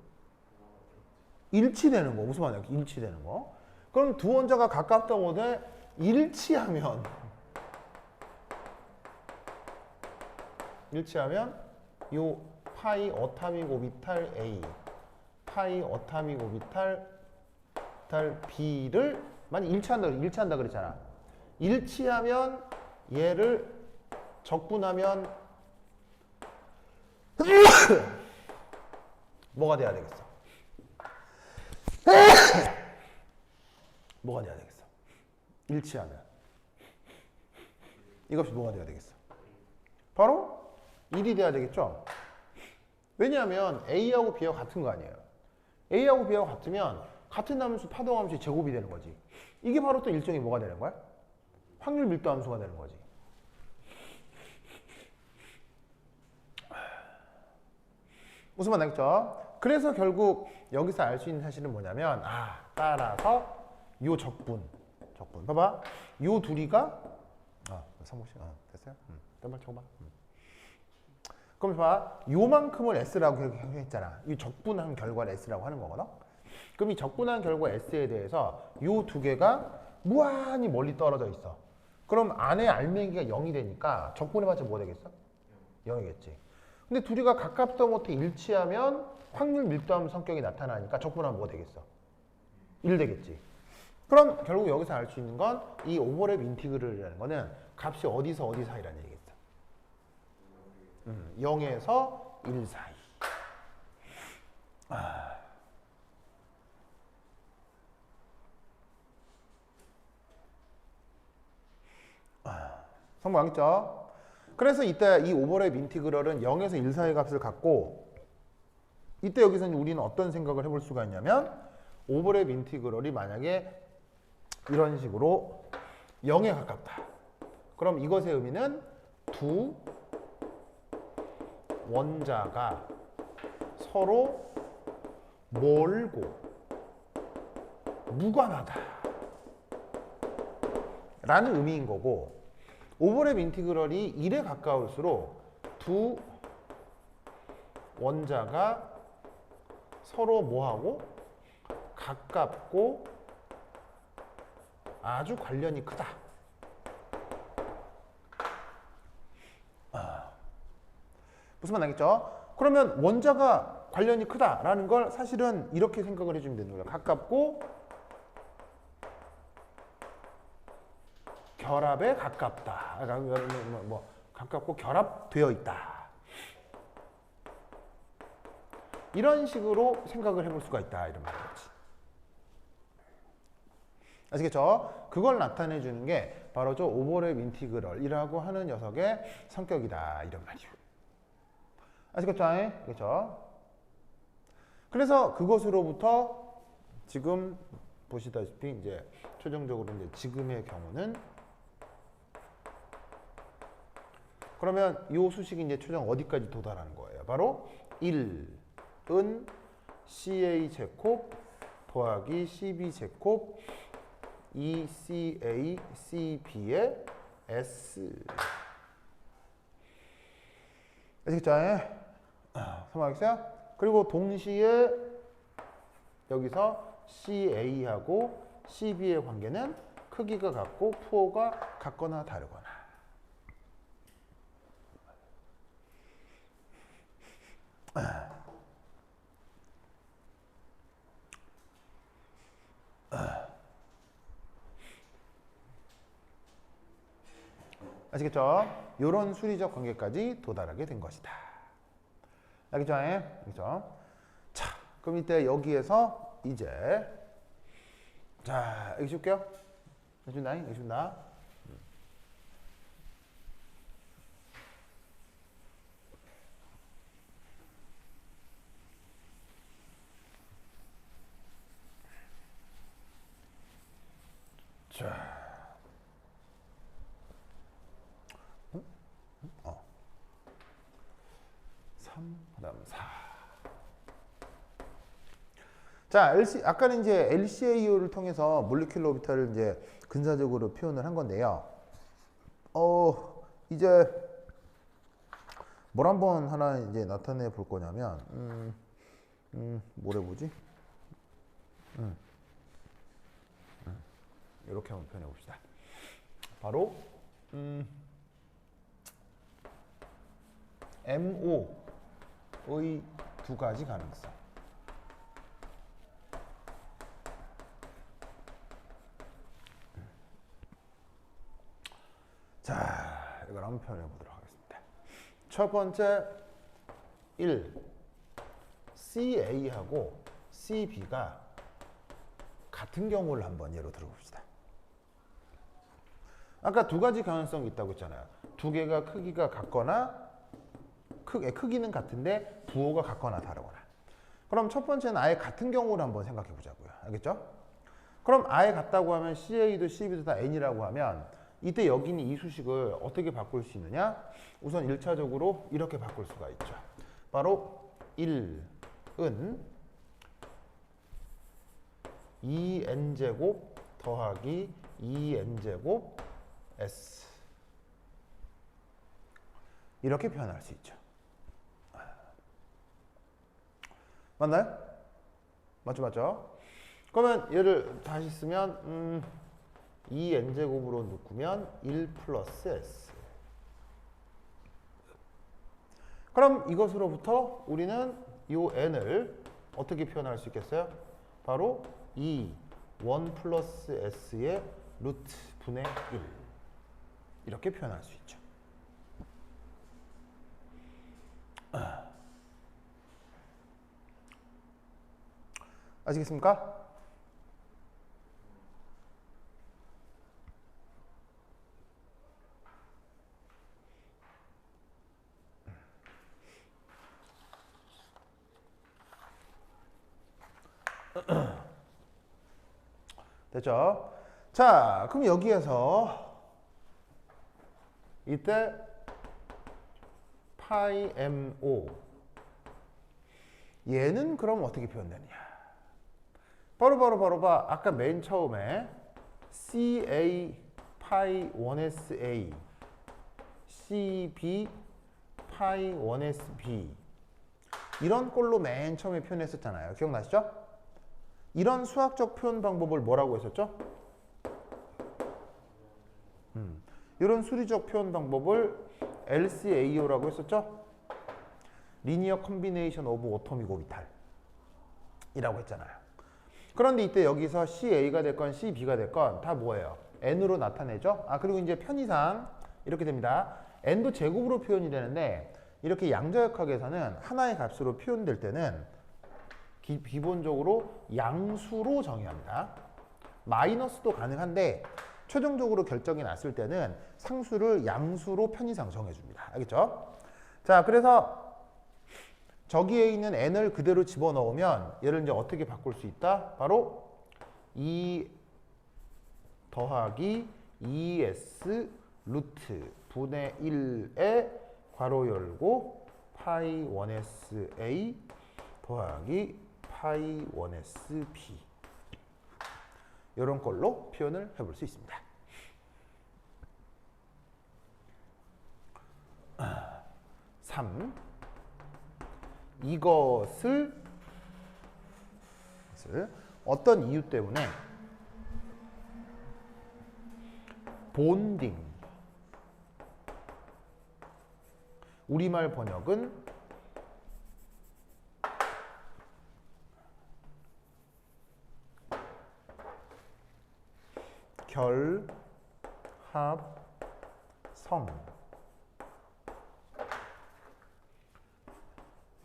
일치되는 거. 무슨 말이야? 일치되는 거. 그럼 두 원자가 가깝다 못해 일치하면 요 파이 어타믹 오비탈 A, 파이 어타믹 오비탈 B를 만약 일치한다 그랬잖아. 일치하면 얘를 적분하면 뭐가 돼야 되겠어? 뭐가 돼야 되겠어? 일치하면 이것이 뭐가 돼야 되겠어? 바로 1이 돼야 되겠죠? 왜냐하면 A하고 B하고 같은 거 아니에요. A하고 B하고 같으면 같은 함수 파동함수의 제곱이 되는 거지. 이게 바로 또 일종의 뭐가 되는 거야? 확률 밀도 함수가 되는 거지. 무슨 말 나겠죠? 그래서 결국 여기서 알 수 있는 사실은 뭐냐면 따라서 요 적분 봐봐. 요 둘이가 상복씨 됐어요? 딴말 쳐봐. 그럼 봐. 요만큼을 S라고 했잖아. 이 적분한 결과를 S라고 하는 거거든. 그럼 이 적분한 결과 S에 대해서 요 두 개가 무한히 멀리 떨어져 있어. 그럼 안에 알맹이가 0이 되니까 적분해봤자 뭐 되겠어? 0이겠지. 근데 둘이가 가깝다 못해 일치하면 확률 밀도함 성격이 나타나니까 적분하면 뭐 되겠어? 1 되겠지. 그럼 결국 여기서 알 수 있는 건 이 오버랩 인티그럴이라는 거는 값이 어디서 어디 사이라는 얘기겠어. 0에서 1 사이. 성공 알겠죠? 그래서 이때 이 오버랩 인티그럴은 0에서 1 사이 값을 갖고 이때 여기서 우리는 어떤 생각을 해볼 수가 있냐면 오버랩 인티그럴이 만약에 이런 식으로 0에 가깝다. 그럼 이것의 의미는 두 원자가 서로 멀고 무관하다 라는 의미인 거고 오버랩 인티그럴이 1에 가까울수록 두 원자가 서로 뭐하고 가깝고 아주 관련이 크다. 무슨 말 나겠죠? 그러면 원자가 관련이 크다라는 걸 사실은 이렇게 생각을 해주면 되는 거예요. 가깝고 결합에 가깝다. 가깝고 결합되어 있다. 이런 식으로 생각을 해볼 수가 있다. 이런 말이지. 아시겠죠? 그걸 나타내 주는 게 바로 저 오버랩 인티그럴이라고 하는 녀석의 성격이다 이런 말이에요. 아시겠죠? 그렇죠? 그래서 그것으로부터 지금 보시다시피 이제 최종적으로 이제 지금의 경우는 그러면 이 수식이 이제 최종 어디까지 도달하는 거예요? 바로 1은 CA 제곱 더하기 CB 제곱 2CA CB의 S. 아시겠죠? 설명하겠어요? 그리고 동시에 여기서 CA하고 CB의 관계는 크기가 같고 푸어가 같거나 다르거나. 아시겠죠? 이런 수리적 관계까지 도달하게 된 것이다. 알겠죠? 알겠죠? 자, 그럼 이때 여기에서 이제 자, 여기 줄게요. 해준다, 여기 준다. 자. 3, 그다음 4. 자, 아까는 이제 LCAO를 통해서 몰리큘러 오비탈을 이제 근사적으로 표현을 한 건데요. 이제 뭘 한번 하나 이제 나타내 볼 거냐면, 뭘 해보지? 이렇게 한번 표현해 봅시다. 바로, MO의 두 가지 가능성. 자, 이걸 한번 표현해 보도록 하겠습니다. 첫 번째, 1. CA하고 CB가 같은 경우를 한번 예로 들어봅시다. 아까 두 가지 가능성이 있다고 했잖아요. 두 개가 크기가 같거나 크기는 같은데 부호가 같거나 다르거나. 그럼 첫 번째는 아예 같은 경우를 한번 생각해 보자고요. 알겠죠? 그럼 아예 같다고 하면 CA도 CB도 다 N이라고 하면 이때 여기 있는 이 수식을 어떻게 바꿀 수 있느냐? 우선 1차적으로 이렇게 바꿀 수가 있죠. 바로 1은 2n제곱 더하기 2n제곱 S 이렇게 표현할 수 있죠. 맞나요? 맞죠? 그러면 얘를 다시 쓰면 2n제곱으로 묶으면 1 플러스 S. 그럼 이것으로부터 우리는 이 n을 어떻게 표현할 수 있겠어요? 바로 1 플러스 S의 루트 분의 1 이렇게 표현할 수 있죠. 아시겠습니까? 됐죠? 자, 그럼 여기에서 이때 파이 MO 얘는 그럼 어떻게 표현되느냐? 바로 아까 맨 처음에 CA 파이 1SA CB 파이 1SB 이런 꼴로 맨 처음에 표현했었잖아요. 기억나시죠? 이런 수학적 표현 방법을 뭐라고 했었죠? 이런 수리적 표현 방법을 LCAO라고 했었죠? 리니어 컨비네이션 오브 오토믹 오비탈 이라고 했잖아요. 그런데 이때 여기서 CA가 됐건 CB가 됐건 다 뭐예요? N으로 나타내죠? 그리고 이제 편의상 이렇게 됩니다. N도 제곱으로 표현이 되는데 이렇게 양자역학에서는 하나의 값으로 표현될 때는 기본적으로 양수로 정의합니다. 마이너스도 가능한데 최종적으로 결정이 났을 때는 상수를 양수로 편의상 정해줍니다. 알겠죠? 자, 그래서 저기에 있는 n을 그대로 집어넣으면 얘를 이제 어떻게 바꿀 수 있다? 바로 2 더하기 2s 루트 분의 1에 괄호 열고 파이 1s a 더하기 파이 1s b 이런 걸로 표현을 해볼 수 있습니다. 3. 이것을 어떤 이유 때문에 본딩 우리말 번역은 결합성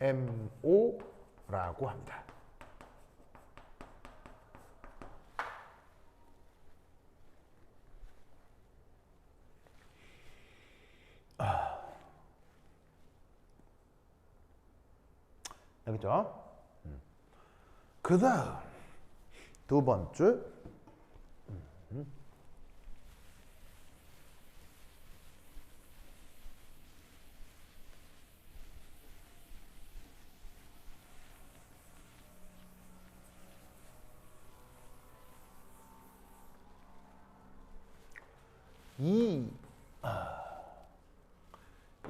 MO라고 합니다. 알겠죠? 그 다음 두 번째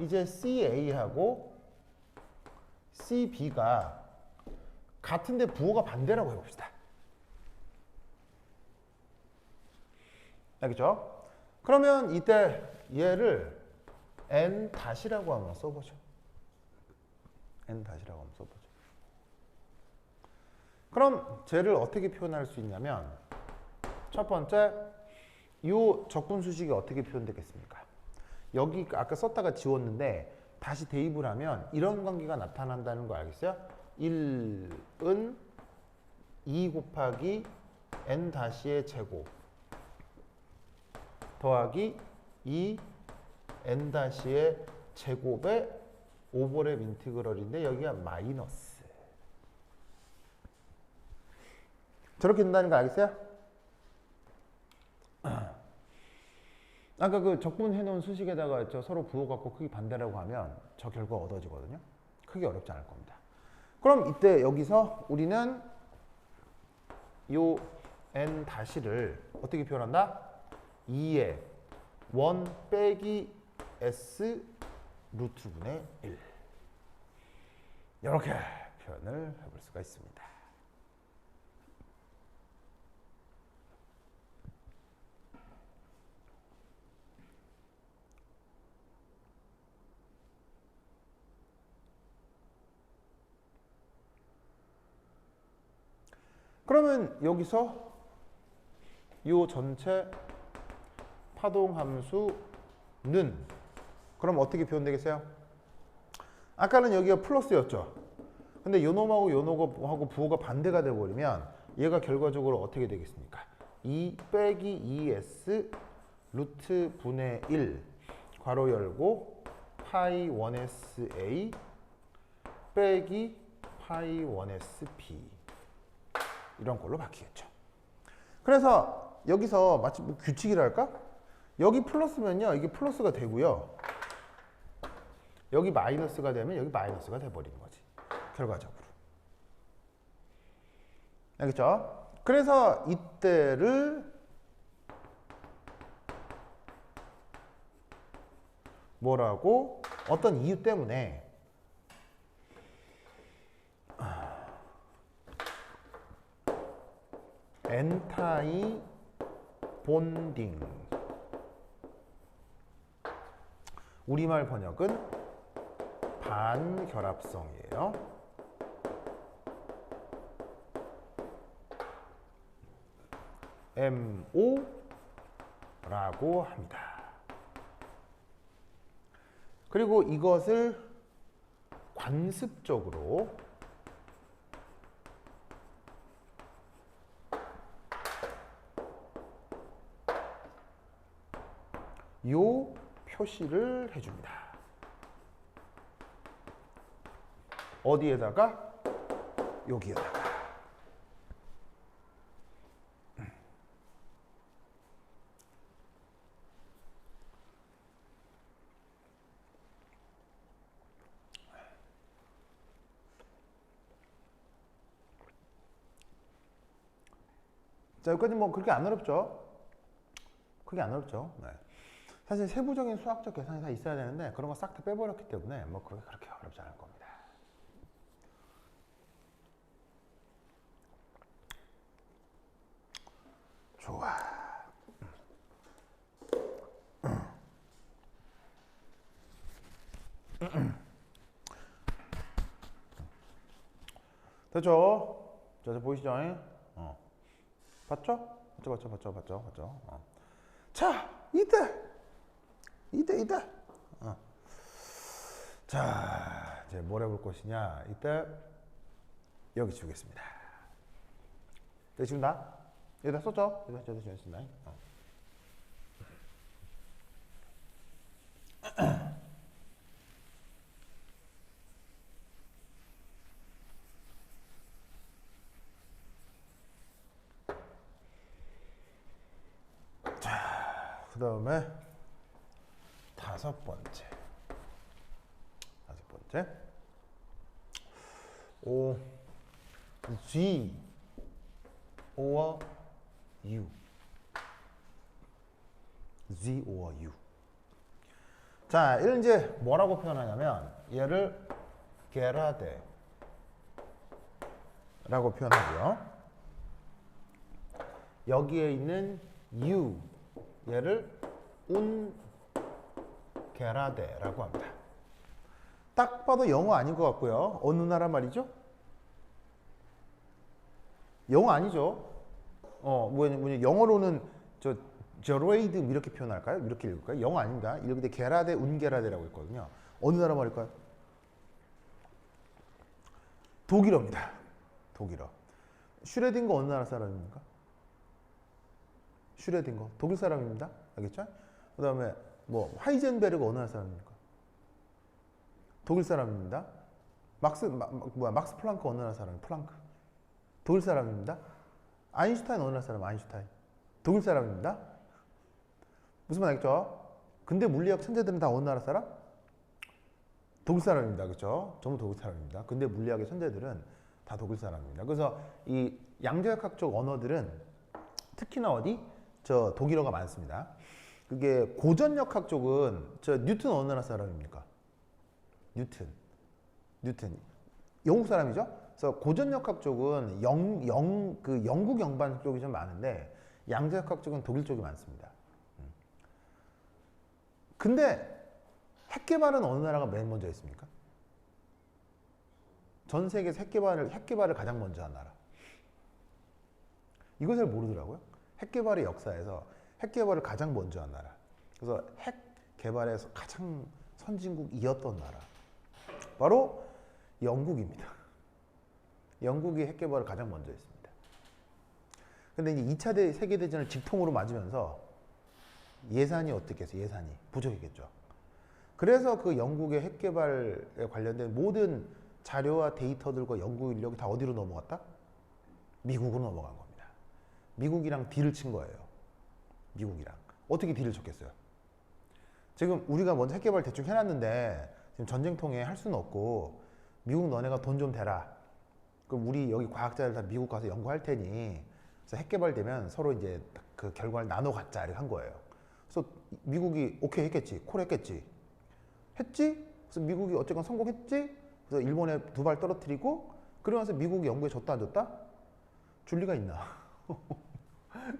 이제 CA하고 CB가 같은데 부호가 반대라고 해봅시다. 알겠죠? 그러면 이때 얘를 N-라고 한번 써보죠. N-라고 한번 써보죠. 그럼 쟤를 어떻게 표현할 수 있냐면 첫 번째 이 적분 수식이 어떻게 표현되겠습니까? 여기 아까 썼다가 지웠는데 다시 대입을 하면 이런 관계가 나타난다는 거 알겠어요? 1은 2 곱하기 n-의 제곱 더하기 2 n-의 제곱의 오버랩 인티그럴인데 여기가 마이너스. 저렇게 된다는 거 알겠어요? 아까 그 적분해 놓은 수식에다가 저 서로 부호 갖고 크기 반대라고 하면 저 결과 얻어지거든요. 크게 어렵지 않을 겁니다. 그럼 이때 여기서 우리는 요 n-를 어떻게 표현한다? 2의 1 빼기 s 루트분의 1 이렇게 표현을 해볼 수가 있습니다. 그러면 여기서 이 전체 파동함수는 그럼 어떻게 표현되겠어요? 아까는 여기가 플러스였죠. 근데 요 놈하고 요 놈하고 부호가 반대가 되어버리면 얘가 결과적으로 어떻게 되겠습니까? 2 빼기 2s 루트 분의 1 괄호 열고 파이 1s a 빼기 파이 1s b 이런 걸로 바뀌겠죠. 그래서 여기서 마치 뭐 규칙이랄까? 여기 플러스면요, 이게 플러스가 되고요. 여기 마이너스가 되면 여기 마이너스가 돼버리는 거지. 결과적으로. 알겠죠? 그래서 이때를 뭐라고? 어떤 이유 때문에 엔타이 본딩 우리말 번역은 반결합성이에요. MO라고 합니다. 그리고 이것을 관습적으로 요 표시를 해줍니다. 어디에다가? 여기에다가. 자, 여기까지 뭐 그렇게 안 어렵죠? 그게 안 어렵죠. 네. 사실 세부적인 수학적 계산이 다 있어야 되는데 그런 거 싹 다 빼버렸기 때문에 뭐 그게 그렇게 어렵지 않을 겁니다. 좋아. 됐죠? 자, 보이시죠? 봤죠? 봤죠? 자, 이때. 자, 이제 뭘 해볼 것이냐? 이때 여기 주겠습니다. 네, 지금 여기다 썼죠? 여기다 주겠습니다. 그 다음에 다섯 번째 O G or U Z or U. 자, 이걸 이제 뭐라고 표현하냐면 얘를 게라데 라고 표현하고요. 여기에 있는 U 얘를 운 게라데라고 합니다. 딱 봐도 영어 아닌 것 같고요. 어느 나라 말이죠? 영어 아니죠? 뭐냐 영어로는 저레이드 이렇게 표현할까요? 이렇게 읽을까요? 영어 아닙니다. 이렇게 돼 게라데 운게라데라고 있거든요. 어느 나라 말일까요? 독일어입니다. 독일어. 슈레딩거 어느 나라 사람입니까? 슈레딩거 독일 사람입니다. 알겠죠? 그 다음에 뭐 하이젠베르그 어느 나라 사람입니까? 독일 사람입니다. 막스 플랑크 어느 나라 사람이에요? 플랑크 독일 사람입니다. 아인슈타인 어느 나라 사람? 아인슈타인 독일 사람입니다. 무슨 말 알겠죠? 근데 물리학 천재들은 다 어느 나라 사람? 독일 사람입니다. 그렇죠? 전부 독일 사람입니다. 근데 물리학의 천재들은 다 독일 사람입니다. 그래서 이 양자역학적 언어들은 특히나 어디? 독일어가 많습니다. 그게 고전역학 쪽은 뉴튼 어느 나라 사람입니까? 뉴튼 영국 사람이죠. 그래서 고전역학 쪽은 영국 영반 쪽이 좀 많은데 양자역학 쪽은 독일 쪽이 많습니다. 근데 핵 개발은 어느 나라가 맨 먼저 했습니까? 전 세계에서 핵 개발을 가장 먼저 한 나라. 이것을 모르더라고요. 핵 개발의 역사에서 핵 개발을 가장 먼저 한 나라. 그래서 핵 개발에서 가장 선진국이었던 나라. 바로 영국입니다. 영국이 핵 개발을 가장 먼저 했습니다. 근데 이제 2차 세계대전을 직통으로 맞으면서 예산이 어떻게 해서 예산이 부족했겠죠. 그래서 그 영국의 핵 개발에 관련된 모든 자료와 데이터들과 연구 인력이 다 어디로 넘어갔다? 미국으로 넘어간 겁니다. 미국이랑 딜을 친 거예요. 미국이랑. 어떻게 딜을 쳤겠어요? 지금 우리가 먼저 핵 개발 대충 해놨는데 지금 전쟁통에 할 수는 없고 미국 너네가 돈 좀 대라. 그럼 우리 여기 과학자들 다 미국 가서 연구할 테니 그래서 핵 개발되면 서로 이제 그 결과를 나눠 갖자 이렇게 한 거예요. 그래서 미국이 오케이 했겠지. 콜 했겠지. 했지? 그래서 미국이 어쨌건 성공했지? 그래서 일본에 두 발 떨어뜨리고 그러면서 미국이 연구에 줬다 안 줬다? 줄 리가 있나?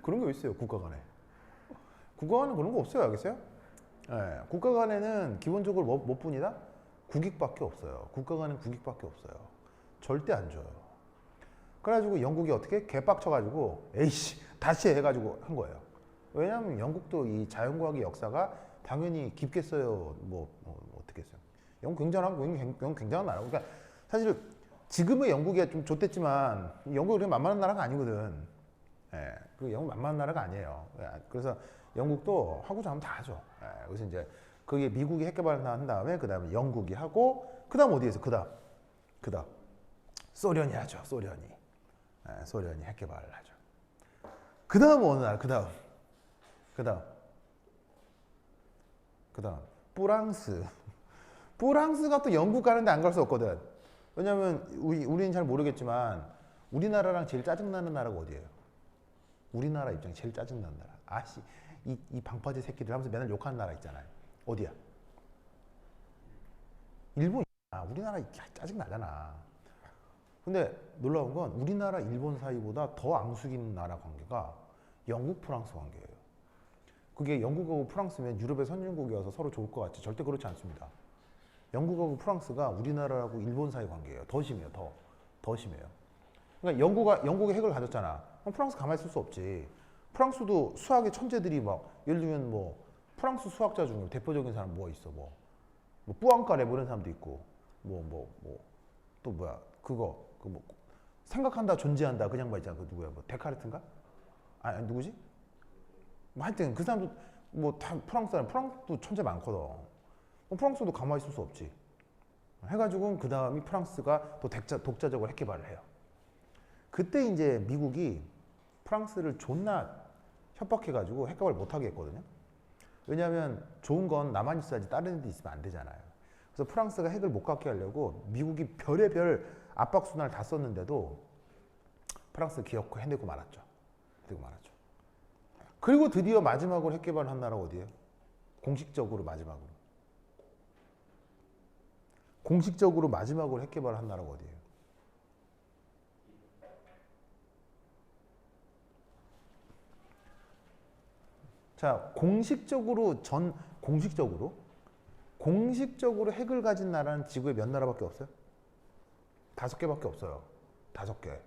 그런 게 있어요. 국가 간에. 국가 간에 그런 거 없어요. 알겠어요? 네, 국가 간에는 기본적으로 뭐 뿐이다? 국익밖에 없어요. 국가 간에는 국익밖에 없어요. 절대 안 줘요. 그래가지고 영국이 어떻게 개빡쳐가지고 에이씨 다시 해가지고 한 거예요. 왜냐하면 영국도 이 자연과학의 역사가 당연히 깊겠어요. 어떻게 했어요? 영국 굉장한 나라고. 그러니까 사실 지금의 영국이 좀 좋댔지만 영국이 그렇게 만만한 나라가 아니거든. 예, 그 영국 만만한 나라가 아니에요. 그래서 영국도 하고자 하면 다 하죠. 예, 그래서 이제 그게 미국이 핵 개발을 한 다음에 그 다음에 영국이 하고 그 다음 어디에서 그 다음 소련이 하죠. 소련이. 예, 소련이 핵 개발을 하죠. 그 다음 어느 나라? 그 다음 프랑스. 프랑스가 또 영국 가는데 안 갈 수 없거든. 왜냐면 우리는 잘 모르겠지만 우리나라랑 제일 짜증나는 나라가 어디예요? 우리나라 입장에 제일 짜증나는 나라. 아씨, 이 방파제 새끼들 하면서 맨날 욕하는 나라 있잖아요. 어디야? 일본. 우리나라 짜증나잖아. 근데 놀라운 건 우리나라 일본 사이보다 더 앙숙인 나라 관계가 영국 프랑스 관계예요. 그게 영국하고 프랑스면 유럽의 선진국이어서 서로 좋을 것 같지 절대 그렇지 않습니다. 영국하고 프랑스가 우리나라하고 일본 사이 관계예요. 더 심해요. 더 심해요. 그러니까 영국이 핵을 가졌잖아. 그럼 프랑스 가만히 있을 수 없지. 프랑스도 수학의 천재들이 막 예를 들면 뭐 프랑스 수학자 중에 대표적인 사람 뭐가 있어? 뭐 뿌앙까레 뭐 이런 사람도 있고 또 뭐야 그거 그 뭐 생각한다 존재한다 그냥 말 있잖아. 그 누구야? 뭐 데카르트인가? 아니 누구지? 뭐 하여튼 그 사람도 뭐 다 프랑스도 천재 많거든. 프랑스도 가만히 있을 수 없지. 해가지고 그 다음이 프랑스가 또 독자적으로 핵 개발을 해요. 그때 이제 미국이 프랑스를 존나 협박해가지고 핵 개발 못하게 했거든요. 왜냐하면 좋은 건 나만 있어야지 다른 애들 있으면 안 되잖아요. 그래서 프랑스가 핵을 못 갖게 하려고 미국이 별의별 압박수단을 다 썼는데도 프랑스 기어코 해내고 말았죠. 그리고 드디어 마지막으로 핵 개발을 한 나라가 어디예요? 공식적으로 마지막으로 핵 개발을 한 나라가 어디예요? 자, 공식적으로 핵을 가진 나라는 지구에 몇 나라밖에 없어요? 5개밖에 없어요. 5개.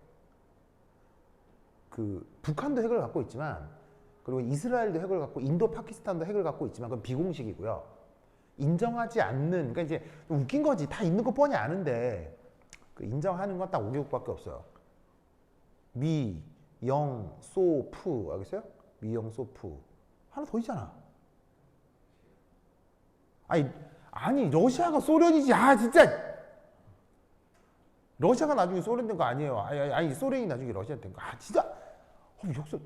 그 북한도 핵을 갖고 있지만, 그리고 이스라엘도 핵을 갖고, 인도, 파키스탄도 핵을 갖고 있지만 그건 비공식이고요. 인정하지 않는, 그러니까 이제 웃긴 거지. 다 있는 거 뻔히 아는데 그 인정하는 건 딱 5개국밖에 없어요. 미, 영, 소, 푸 알겠어요? 미, 영, 소, 푸. 하나 더 있잖아. 아니 러시아가 소련이지. 진짜. 러시아가 나중에 소련 된 거 아니에요. 아니 소련이 나중에 러시아 된 거. 진짜. 역사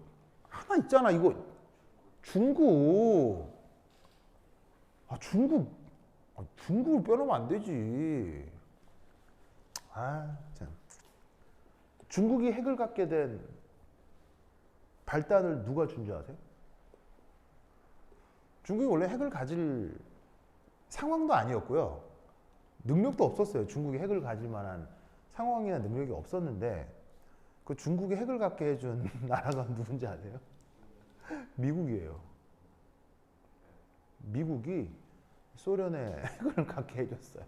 하나 있잖아. 이거 중국. 중국을 빼놓으면 안 되지. 참. 중국이 핵을 갖게 된 발단을 누가 준 줄 아세요? 중국이 원래 핵을 가질 상황도 아니었고요. 능력도 없었어요. 중국이 핵을 가질 만한 상황이나 능력이 없었는데 그 중국이 핵을 갖게 해준 나라가 누군지 아세요? 미국이에요. 미국이 소련에 핵을 갖게 해줬어요.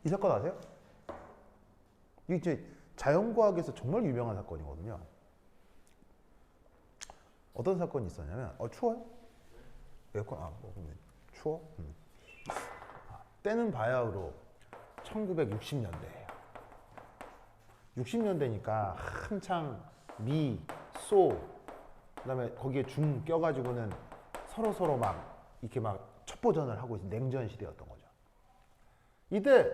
이 사건 아세요? 이게 이제 자연과학에서 정말 유명한 사건이거든요. 어떤 사건이 있었냐면, 추워요? 에어컨, 추워? 때는 바야흐로 1960년대예요. 60년대니까 한창 미, 소, 그다음에 거기에 중 껴가지고는 서로 막 이렇게 막 첩보전을 하고 있는 냉전 시대였던 거죠. 이때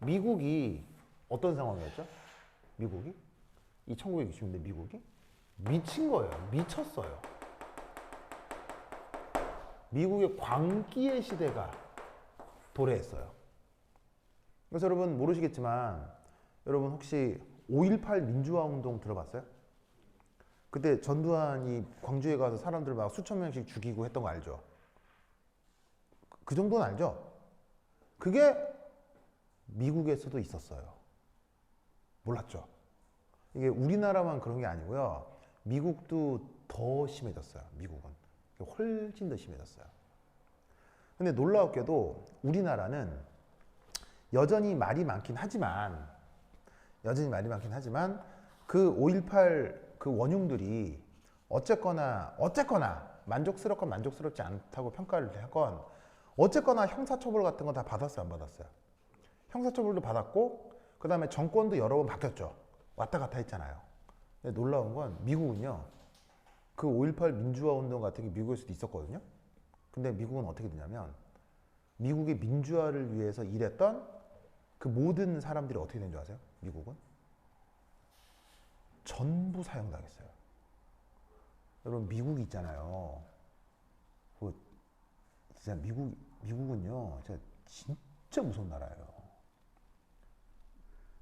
미국이 어떤 상황이었죠? 미국이 이 1960년대 미국이 미친 거예요. 미쳤어요. 미국의 광기의 시대가 도래했어요. 그래서 여러분 모르시겠지만 여러분 혹시 5.18 민주화 운동 들어봤어요? 그때 전두환이 광주에 가서 사람들 막 수천 명씩 죽이고 했던 거 알죠? 그 정도는 알죠? 그게 미국에서도 있었어요. 몰랐죠? 이게 우리나라만 그런 게 아니고요. 미국도 더 심해졌어요. 미국은. 훨씬 더 심해졌어요. 근데 놀라웠게도 우리나라는 여전히 말이 많긴 하지만 그 5.18 그 원흉들이 어쨌거나 만족스럽건 만족스럽지 않다고 평가를 하건 어쨌거나 형사처벌 같은 거 다 받았어요, 안 받았어요? 형사처벌도 받았고 그 다음에 정권도 여러 번 바뀌었죠. 왔다 갔다 했잖아요. 근데 놀라운 건 미국은요. 그 5.18 민주화 운동 같은 게 미국에서도 있었거든요. 근데 미국은 어떻게 되냐면 미국의 민주화를 위해서 일했던 그 모든 사람들이 어떻게 된 줄 아세요? 미국은 전부 사형당했어요. 여러분 미국 있잖아요. 그 진짜 미국은요, 진짜 무서운 나라예요.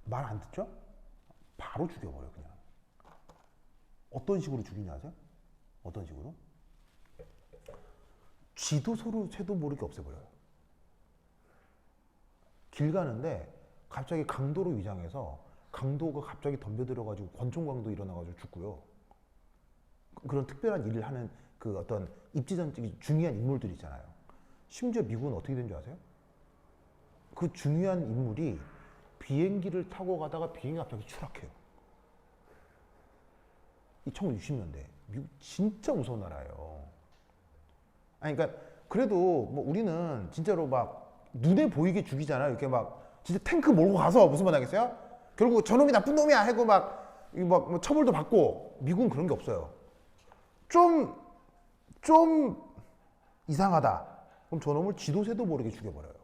말 안 듣죠? 바로 죽여버려 그냥. 어떤 식으로 죽이냐 아세요? 어떤 식으로? 쥐도 서로 새도 모르게 없애버려요. 길 가는데 갑자기 강도로 위장해서 강도가 갑자기 덤벼들어가지고 권총강도 일어나가지고 죽고요. 그런 특별한 일을 하는 그 어떤 입지전적인 중요한 인물들이 있잖아요. 심지어 미국은 어떻게 된 줄 아세요? 그 중요한 인물이 비행기를 타고 가다가 비행기 갑자기 추락해요. 이 1960년대. 미국 진짜 무서운 나라예요. 아니, 그러니까 그래도 뭐 우리는 진짜로 막 눈에 보이게 죽이잖아요. 이렇게 막 진짜 탱크 몰고 가서 무슨 말 하겠어요? 결국 저놈이 나쁜 놈이야 하고 뭐 처벌도 받고. 미국은 그런 게 없어요. 좀 이상하다. 그럼 저놈을 지도새도 모르게 죽여버려요.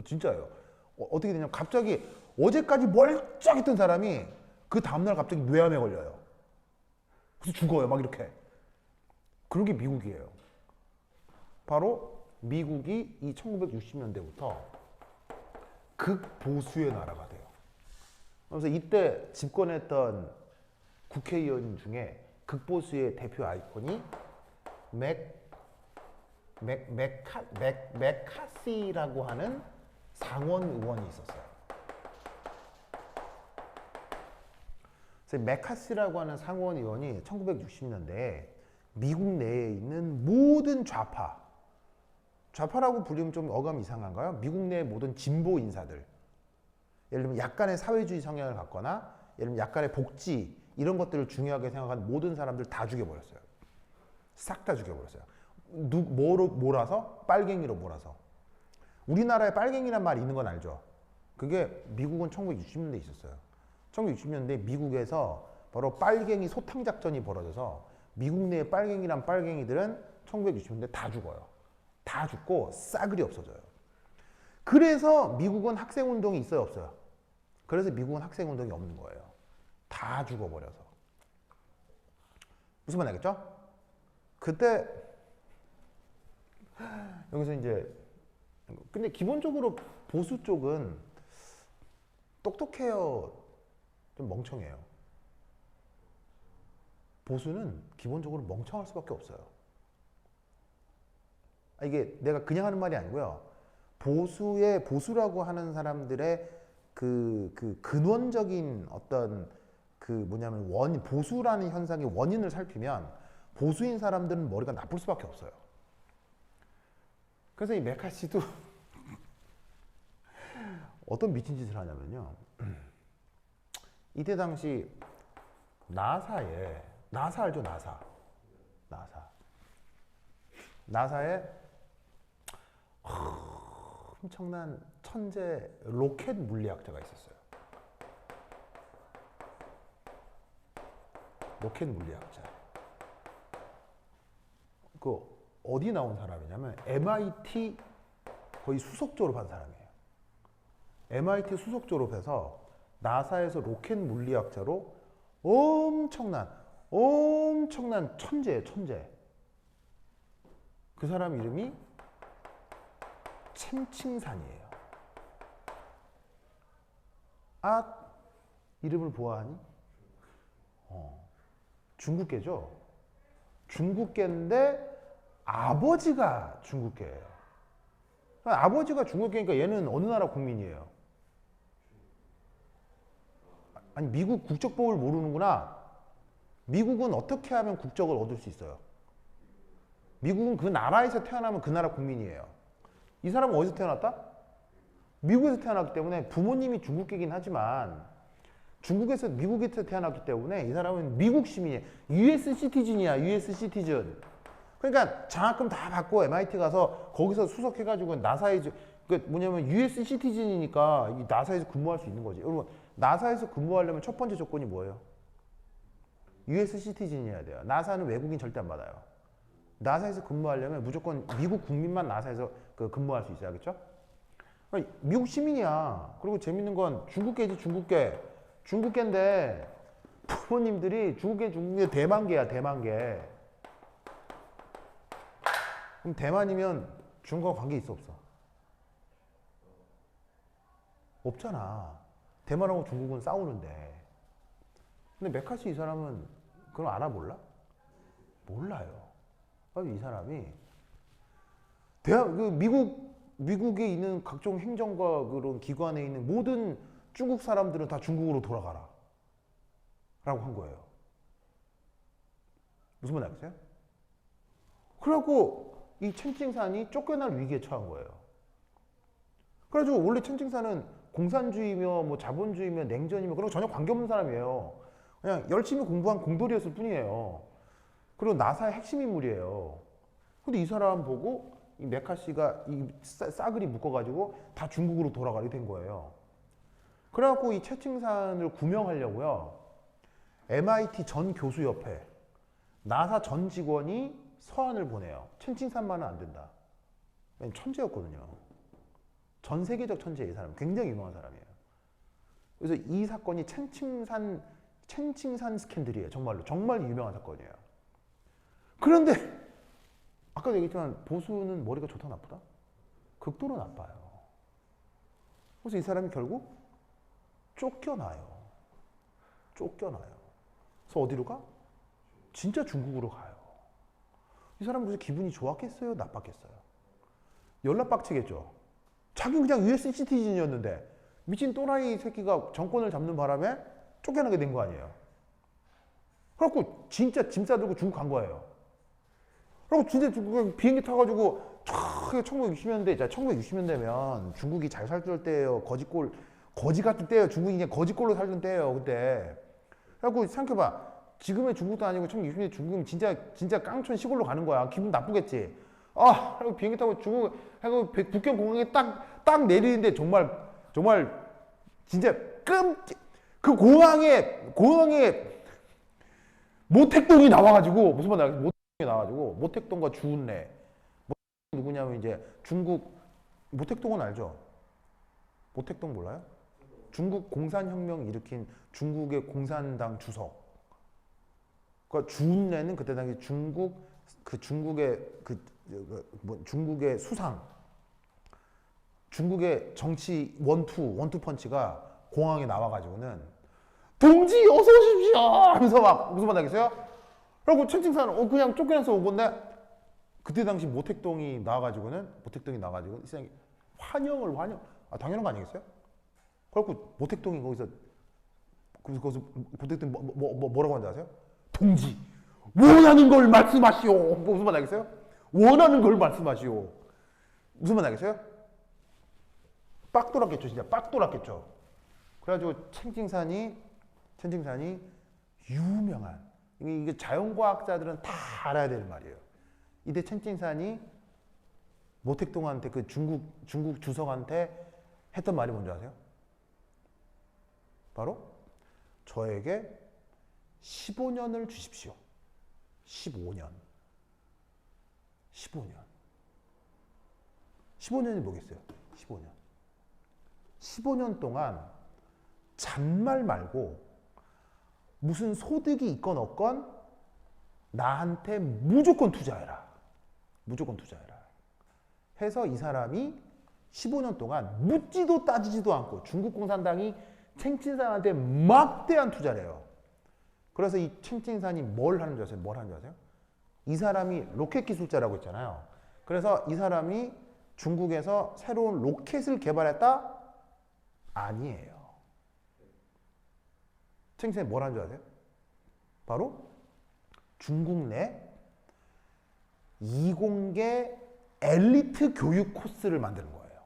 진짜예요. 어떻게 되냐면 갑자기 어제까지 멀쩡했던 사람이 그 다음날 갑자기 뇌암에 걸려요. 그래서 죽어요. 막 이렇게. 그런 게 미국이에요. 바로 미국이 이 1960년대부터 극보수의 나라가 돼요. 그래서 이때 집권했던 국회의원 중에 극보수의 대표 아이콘이 맥카시라고 하는 상원 의원이 있었어요. 그래서 맥카시라고 하는 상원 의원이 1960년대에 미국 내에 있는 모든 좌파라고 불리면 좀 어감이 이상한가요? 미국 내의 모든 진보 인사들, 예를 들면 약간의 사회주의 성향을 갖거나 예를 들면 약간의 복지 이런 것들을 중요하게 생각하는 모든 사람들 다 죽여버렸어요. 싹 다 죽여버렸어요. 뭐로 몰아서? 빨갱이로 몰아서. 우리나라에 빨갱이란 말이 있는 건 알죠? 그게 미국은 1960년대에 있었어요. 1960년대 미국에서 바로 빨갱이 소탕 작전이 벌어져서 미국 내의 빨갱이란 빨갱이들은 1960년대 다 죽어요. 다 죽고 싸그리 없어져요. 그래서 미국은 학생운동이 있어요, 없어요? 그래서 미국은 학생운동이 없는 거예요. 다 죽어버려서. 무슨 말 알겠죠? 그때 여기서 이제 근데 기본적으로 보수 쪽은 똑똑해요, 좀 멍청해요. 보수는 기본적으로 멍청할 수밖에 없어요. 이게 내가 그냥 하는 말이 아니고요. 보수라고 하는 사람들의 그 근원적인 어떤 그 뭐냐면 보수라는 현상의 원인을 살피면 보수인 사람들은 머리가 나쁠 수밖에 없어요. 그래서 이 메카시도 어떤 미친 짓을 하냐면요. 이때 당시 나사 알죠? 나사에 엄청난 천재 로켓 물리학자가 있었어요. 로켓 물리학자. 그 어디 나온 사람이냐면 MIT 거의 수석 졸업한 사람이에요. MIT 수석 졸업해서 나사에서 로켓 물리학자로 엄청난 천재예요, 천재. 그 사람 이름이 챔칭산이에요. 이름을 보아하니? 중국계죠? 중국계인데 아버지가 중국계예요. 아버지가 중국계니까 얘는 어느 나라 국민이에요? 아니, 미국 국적법을 모르는구나. 미국은 어떻게 하면 국적을 얻을 수 있어요? 미국은 그 나라에서 태어나면 그 나라 국민이에요. 이 사람은 어디서 태어났다? 미국에서 태어났기 때문에 부모님이 중국계긴 하지만 미국에서 태어났기 때문에 이 사람은 미국 시민이에요. US 시티즌이야, US 시티즌. 그러니까 장학금 다 받고 MIT 가서 거기서 수석해가지고 나사에 뭐냐면 US 시티즌이니까 이 나사에서 근무할 수 있는 거지. 여러분, 나사에서 근무하려면 첫 번째 조건이 뭐예요? US 시티즌이어야 돼요. 나사는 외국인 절대 안 받아요. 나사에서 근무하려면 무조건 미국 국민만 나사에서 근무할 수 있어요. 알겠죠? 아니, 미국 시민이야. 그리고 재밌는 건 중국계지, 중국계. 중국계인데 부모님들이 중국계 대만계야, 대만계. 그럼 대만이면 중국과 관계 있어, 없어? 없잖아. 대만하고 중국은 싸우는데. 근데 메카시 이 사람은 그걸 알아 몰라? 몰라요. 이 사람이 미국에 있는 각종 행정과 그런 기관에 있는 모든 중국 사람들은 다 중국으로 돌아가라 라고 한 거예요. 무슨 말 알겠어요? 그래갖고 이 첸칭산이 쫓겨날 위기에 처한 거예요. 그래가지고 원래 첸칭산은 공산주의며 뭐 자본주의며 냉전이며 그런 거 전혀 관계없는 사람이에요. 그냥 열심히 공부한 공돌이었을 뿐이에요. 그리고 나사의 핵심 인물이에요. 근데 이 사람 보고 이 메카시가 이 싸그리 묶어가지고 다 중국으로 돌아가게 된 거예요. 그래갖고 이 채칭산을 구명하려고요. MIT 전 교수협회, 나사 전 직원이 서한을 보내요. 채칭산만은 안 된다. 천재였거든요. 전 세계적 천재예요. 이 사람. 굉장히 유명한 사람이에요. 그래서 이 사건이 첸칭산 스캔들이에요. 정말로. 정말 유명한 사건이에요. 그런데 아까도 얘기했지만 보수는 머리가 좋다 나쁘다? 극도로 나빠요. 그래서 이 사람이 결국 쫓겨나요. 그래서 어디로 가? 진짜 중국으로 가요. 이 사람은 그래서 기분이 좋았겠어요? 나빴겠어요? 연락빡치겠죠. 자기는 그냥 US 시티즌이었는데 미친 또라이 새끼가 정권을 잡는 바람에 쫓겨나게 된 거 아니에요. 그래갖고 진짜 짐 싸들고 중국 간 거예요. 그리고 진짜 비행기 타가지고 1960년대면 중국이 잘 살던 때예요. 거지 같은 때예요. 중국이 그냥 거지꼴로 살던 때예요. 그때. 그래갖고 생각해봐. 지금의 중국도 아니고 1960년대 중국은 진짜 깡촌 시골로 가는 거야. 기분 나쁘겠지. 그리고 비행기 타고 하고 북경 공항에 딱 내리는데 정말 진짜 그 공항에 모택동이 나와가지고 무슨 말 나와가지고 모택동과 주운래 누구냐면 이제 중국 모택동은 알죠? 모택동 몰라요? 중국 공산혁명 일으킨 중국의 공산당 주석. 그러니까 주운래는 그때 당시 중국의 수상, 중국의 정치 원투 펀치가 공항에 나와가지고는 동지 어서 오십시오 하면서 막 무슨 말 나겠어요? 그리고 첸칭산은 그냥 쫓겨나서 온 건데 그때 당시 모택동이 나와가지고는 이 사람이 환영 당연한 거 아니겠어요? 그래갖고 모택동이 거기서 모택동이 뭐라고 하는지 아세요? 동지 원하는 걸 말씀하시오. 무슨 말 알겠어요? 원하는 걸 말씀하시오. 무슨 말 알겠어요? 빡 돌았겠죠. 진짜 빡 돌았겠죠. 그래가지고 첸칭산이 유명한 이게 자연과학자들은 다 알아야 되는 말이에요. 이때 첸칭산이 모택동한테 그 중국 주석한테 했던 말이 뭔지 아세요? 바로 저에게 15년을 주십시오. 15년. 15년이 뭐겠어요? 15년 동안 잔말 말고 무슨 소득이 있건 없건 나한테 무조건 투자해라. 해서 이 사람이 15년 동안 묻지도 따지지도 않고 중국 공산당이 첸칭산한테 막대한 투자를 해요. 그래서 이 첸칭산이 뭘 하는 줄 아세요? 이 사람이 로켓 기술자라고 했잖아요. 그래서 이 사람이 중국에서 새로운 로켓을 개발했다? 아니에요. 첸칭산이 뭘 하는 줄 아세요? 바로 중국 내 이공계 엘리트 교육 코스를 만드는 거예요.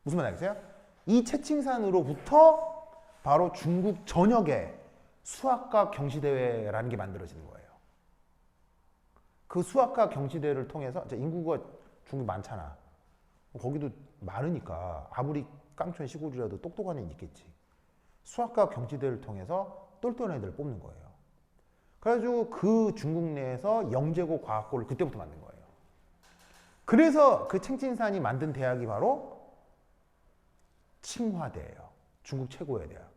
무슨 말 알겠어요? 이 채칭산으로부터 바로 중국 전역에 수학과 경시대회라는 게 만들어지는 거예요. 그 수학과 경시대회를 통해서 인구가 중국이 많잖아. 거기도 많으니까 아무리 깡촌 시골이라도 똑똑한 애는 있겠지. 수학과 경지대를 통해서 똘똘한 애들을 뽑는 거예요. 그래가지고 그 중국 내에서 영재고 과학고를 그때부터 만든 거예요. 그래서 그 챙칭산이 만든 대학이 바로 칭화대예요. 중국 최고의 대학.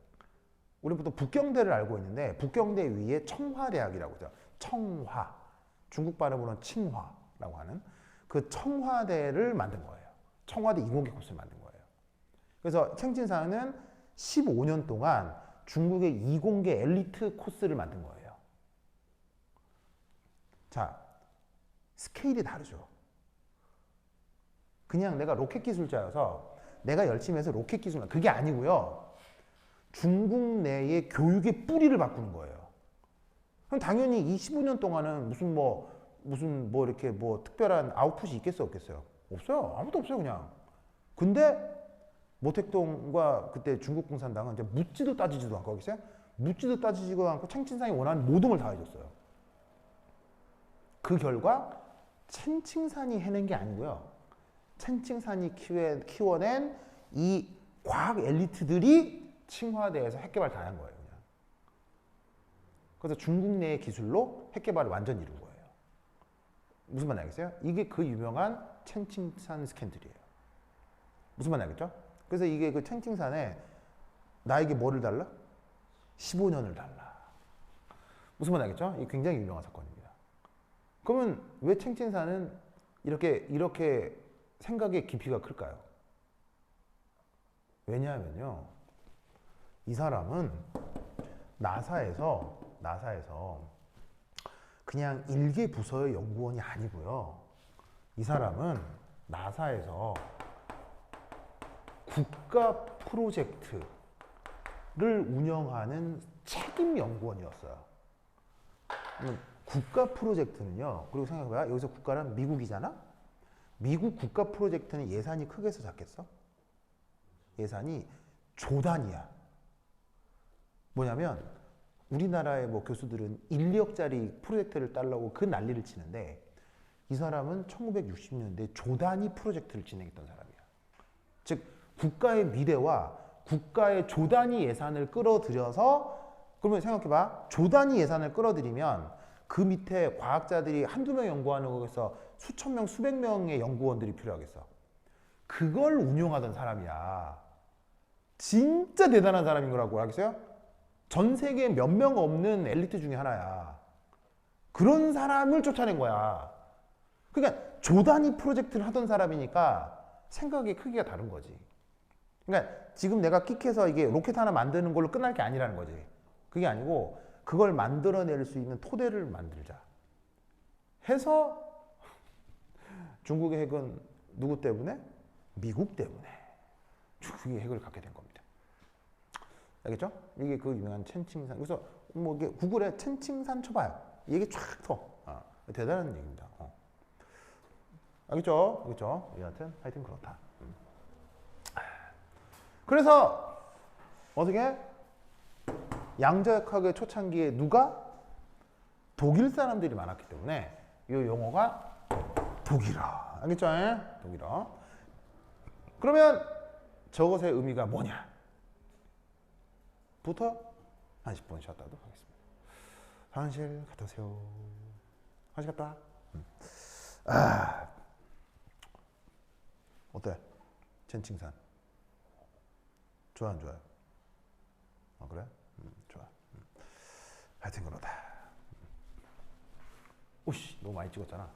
우리는 보통 북경대를 알고 있는데 북경대 위에 청화대학이라고 하죠. 청화. 중국 발음으로는 칭화라고 하는 그 청화대를 만든 거예요. 청와대 이공계 코스를 만든 거예요. 그래서 챙칭산은 15년 동안 중국의 이공계 엘리트 코스를 만든 거예요. 자, 스케일이 다르죠. 그냥 내가 로켓 기술자여서 내가 열심히 해서 로켓 기술만 그게 아니고요. 중국 내의 교육의 뿌리를 바꾸는 거예요. 그럼 당연히 이 15년 동안은 무슨 뭐 이렇게 뭐 특별한 아웃풋이 있겠어요, 없겠어요? 없어요. 아무도 없어요, 그냥. 근데 모택동과 그때 중국共产党은 이제 묻지도 따지지도 않고 계세요. 묻지도 따지지도 않고 챙칭산이 원하는 모든 걸 다 해줬어요. 그 결과 챙칭산이 해낸 게 아니고요. 챙칭산이 키워낸 이 과학 엘리트들이 칭화대에서 핵개발 다 한 거예요. 그냥. 그래서 중국 내의 기술로 핵개발을 완전히 이룬 거예요. 무슨 말인지 알겠어요? 이게 그 유명한 챙칭산 스캔들이에요. 무슨 말인지 알겠죠? 그래서 이게 그 챙칭산에 나에게 뭐를 달라? 15년을 달라. 무슨 말인지 알겠죠? 이게 굉장히 유명한 사건입니다. 그러면 왜 챙칭산은 이렇게 생각의 깊이가 클까요? 왜냐하면요. 이 사람은 나사에서 그냥 일개 부서의 연구원이 아니고요. 이 사람은 나사에서 국가 프로젝트를 운영하는 책임 연구원이었어요. 국가 프로젝트는요. 그리고 생각해봐요. 여기서 국가는 미국이잖아. 미국 국가 프로젝트는 예산이 크겠어, 작겠어? 예산이 조 단위야. 뭐냐면 우리나라의 뭐 교수들은 1억짜리 프로젝트를 따려고 그 난리를 치는데 이 사람은 1960년대 조 단위 프로젝트를 진행했던 사람이야. 즉 국가의 미래와 국가의 조 단위 예산을 끌어들여서 그러면 생각해봐. 조 단위 예산을 끌어들이면 그 밑에 과학자들이 한두 명 연구하는 거에서 수천 명, 수백 명의 연구원들이 필요하겠어. 그걸 운용하던 사람이야. 진짜 대단한 사람인 거라고 알겠어요? 전 세계에 몇 명 없는 엘리트 중에 하나야. 그런 사람을 쫓아낸 거야. 그러니까 조 단위 프로젝트를 하던 사람이니까 생각의 크기가 다른 거지. 그러니까 지금 내가 끽해서 이게 로켓 하나 만드는 걸로 끝날 게 아니라는 거지. 그게 아니고 그걸 만들어낼 수 있는 토대를 만들자 해서 중국의 핵은 누구 때문에? 미국 때문에 중국이 핵을 갖게 된 겁니다. 알겠죠? 이게 그 유명한 챙칭산. 그래서 뭐 이게 구글에 챙칭산 쳐봐요. 이게 쫙 터. 대단한 얘기입니다. 알겠죠? 알겠죠? 하여튼 그렇다. 그래서 어떻게 양자역학의 초창기에 누가? 독일 사람들이 많았기 때문에 이 용어가 독일어. 알겠죠? 독일어. 그러면 저것의 의미가 뭐냐? 부터 한 10분 쉬었다 하도록 하겠습니다. 화장실 갔다 오세요. 화장실 갔다 와. 어때? 챙칭산 좋아 안 좋아요? 그래? 좋아. 하여튼 그러다. 오씨 너무 많이 찍었잖아.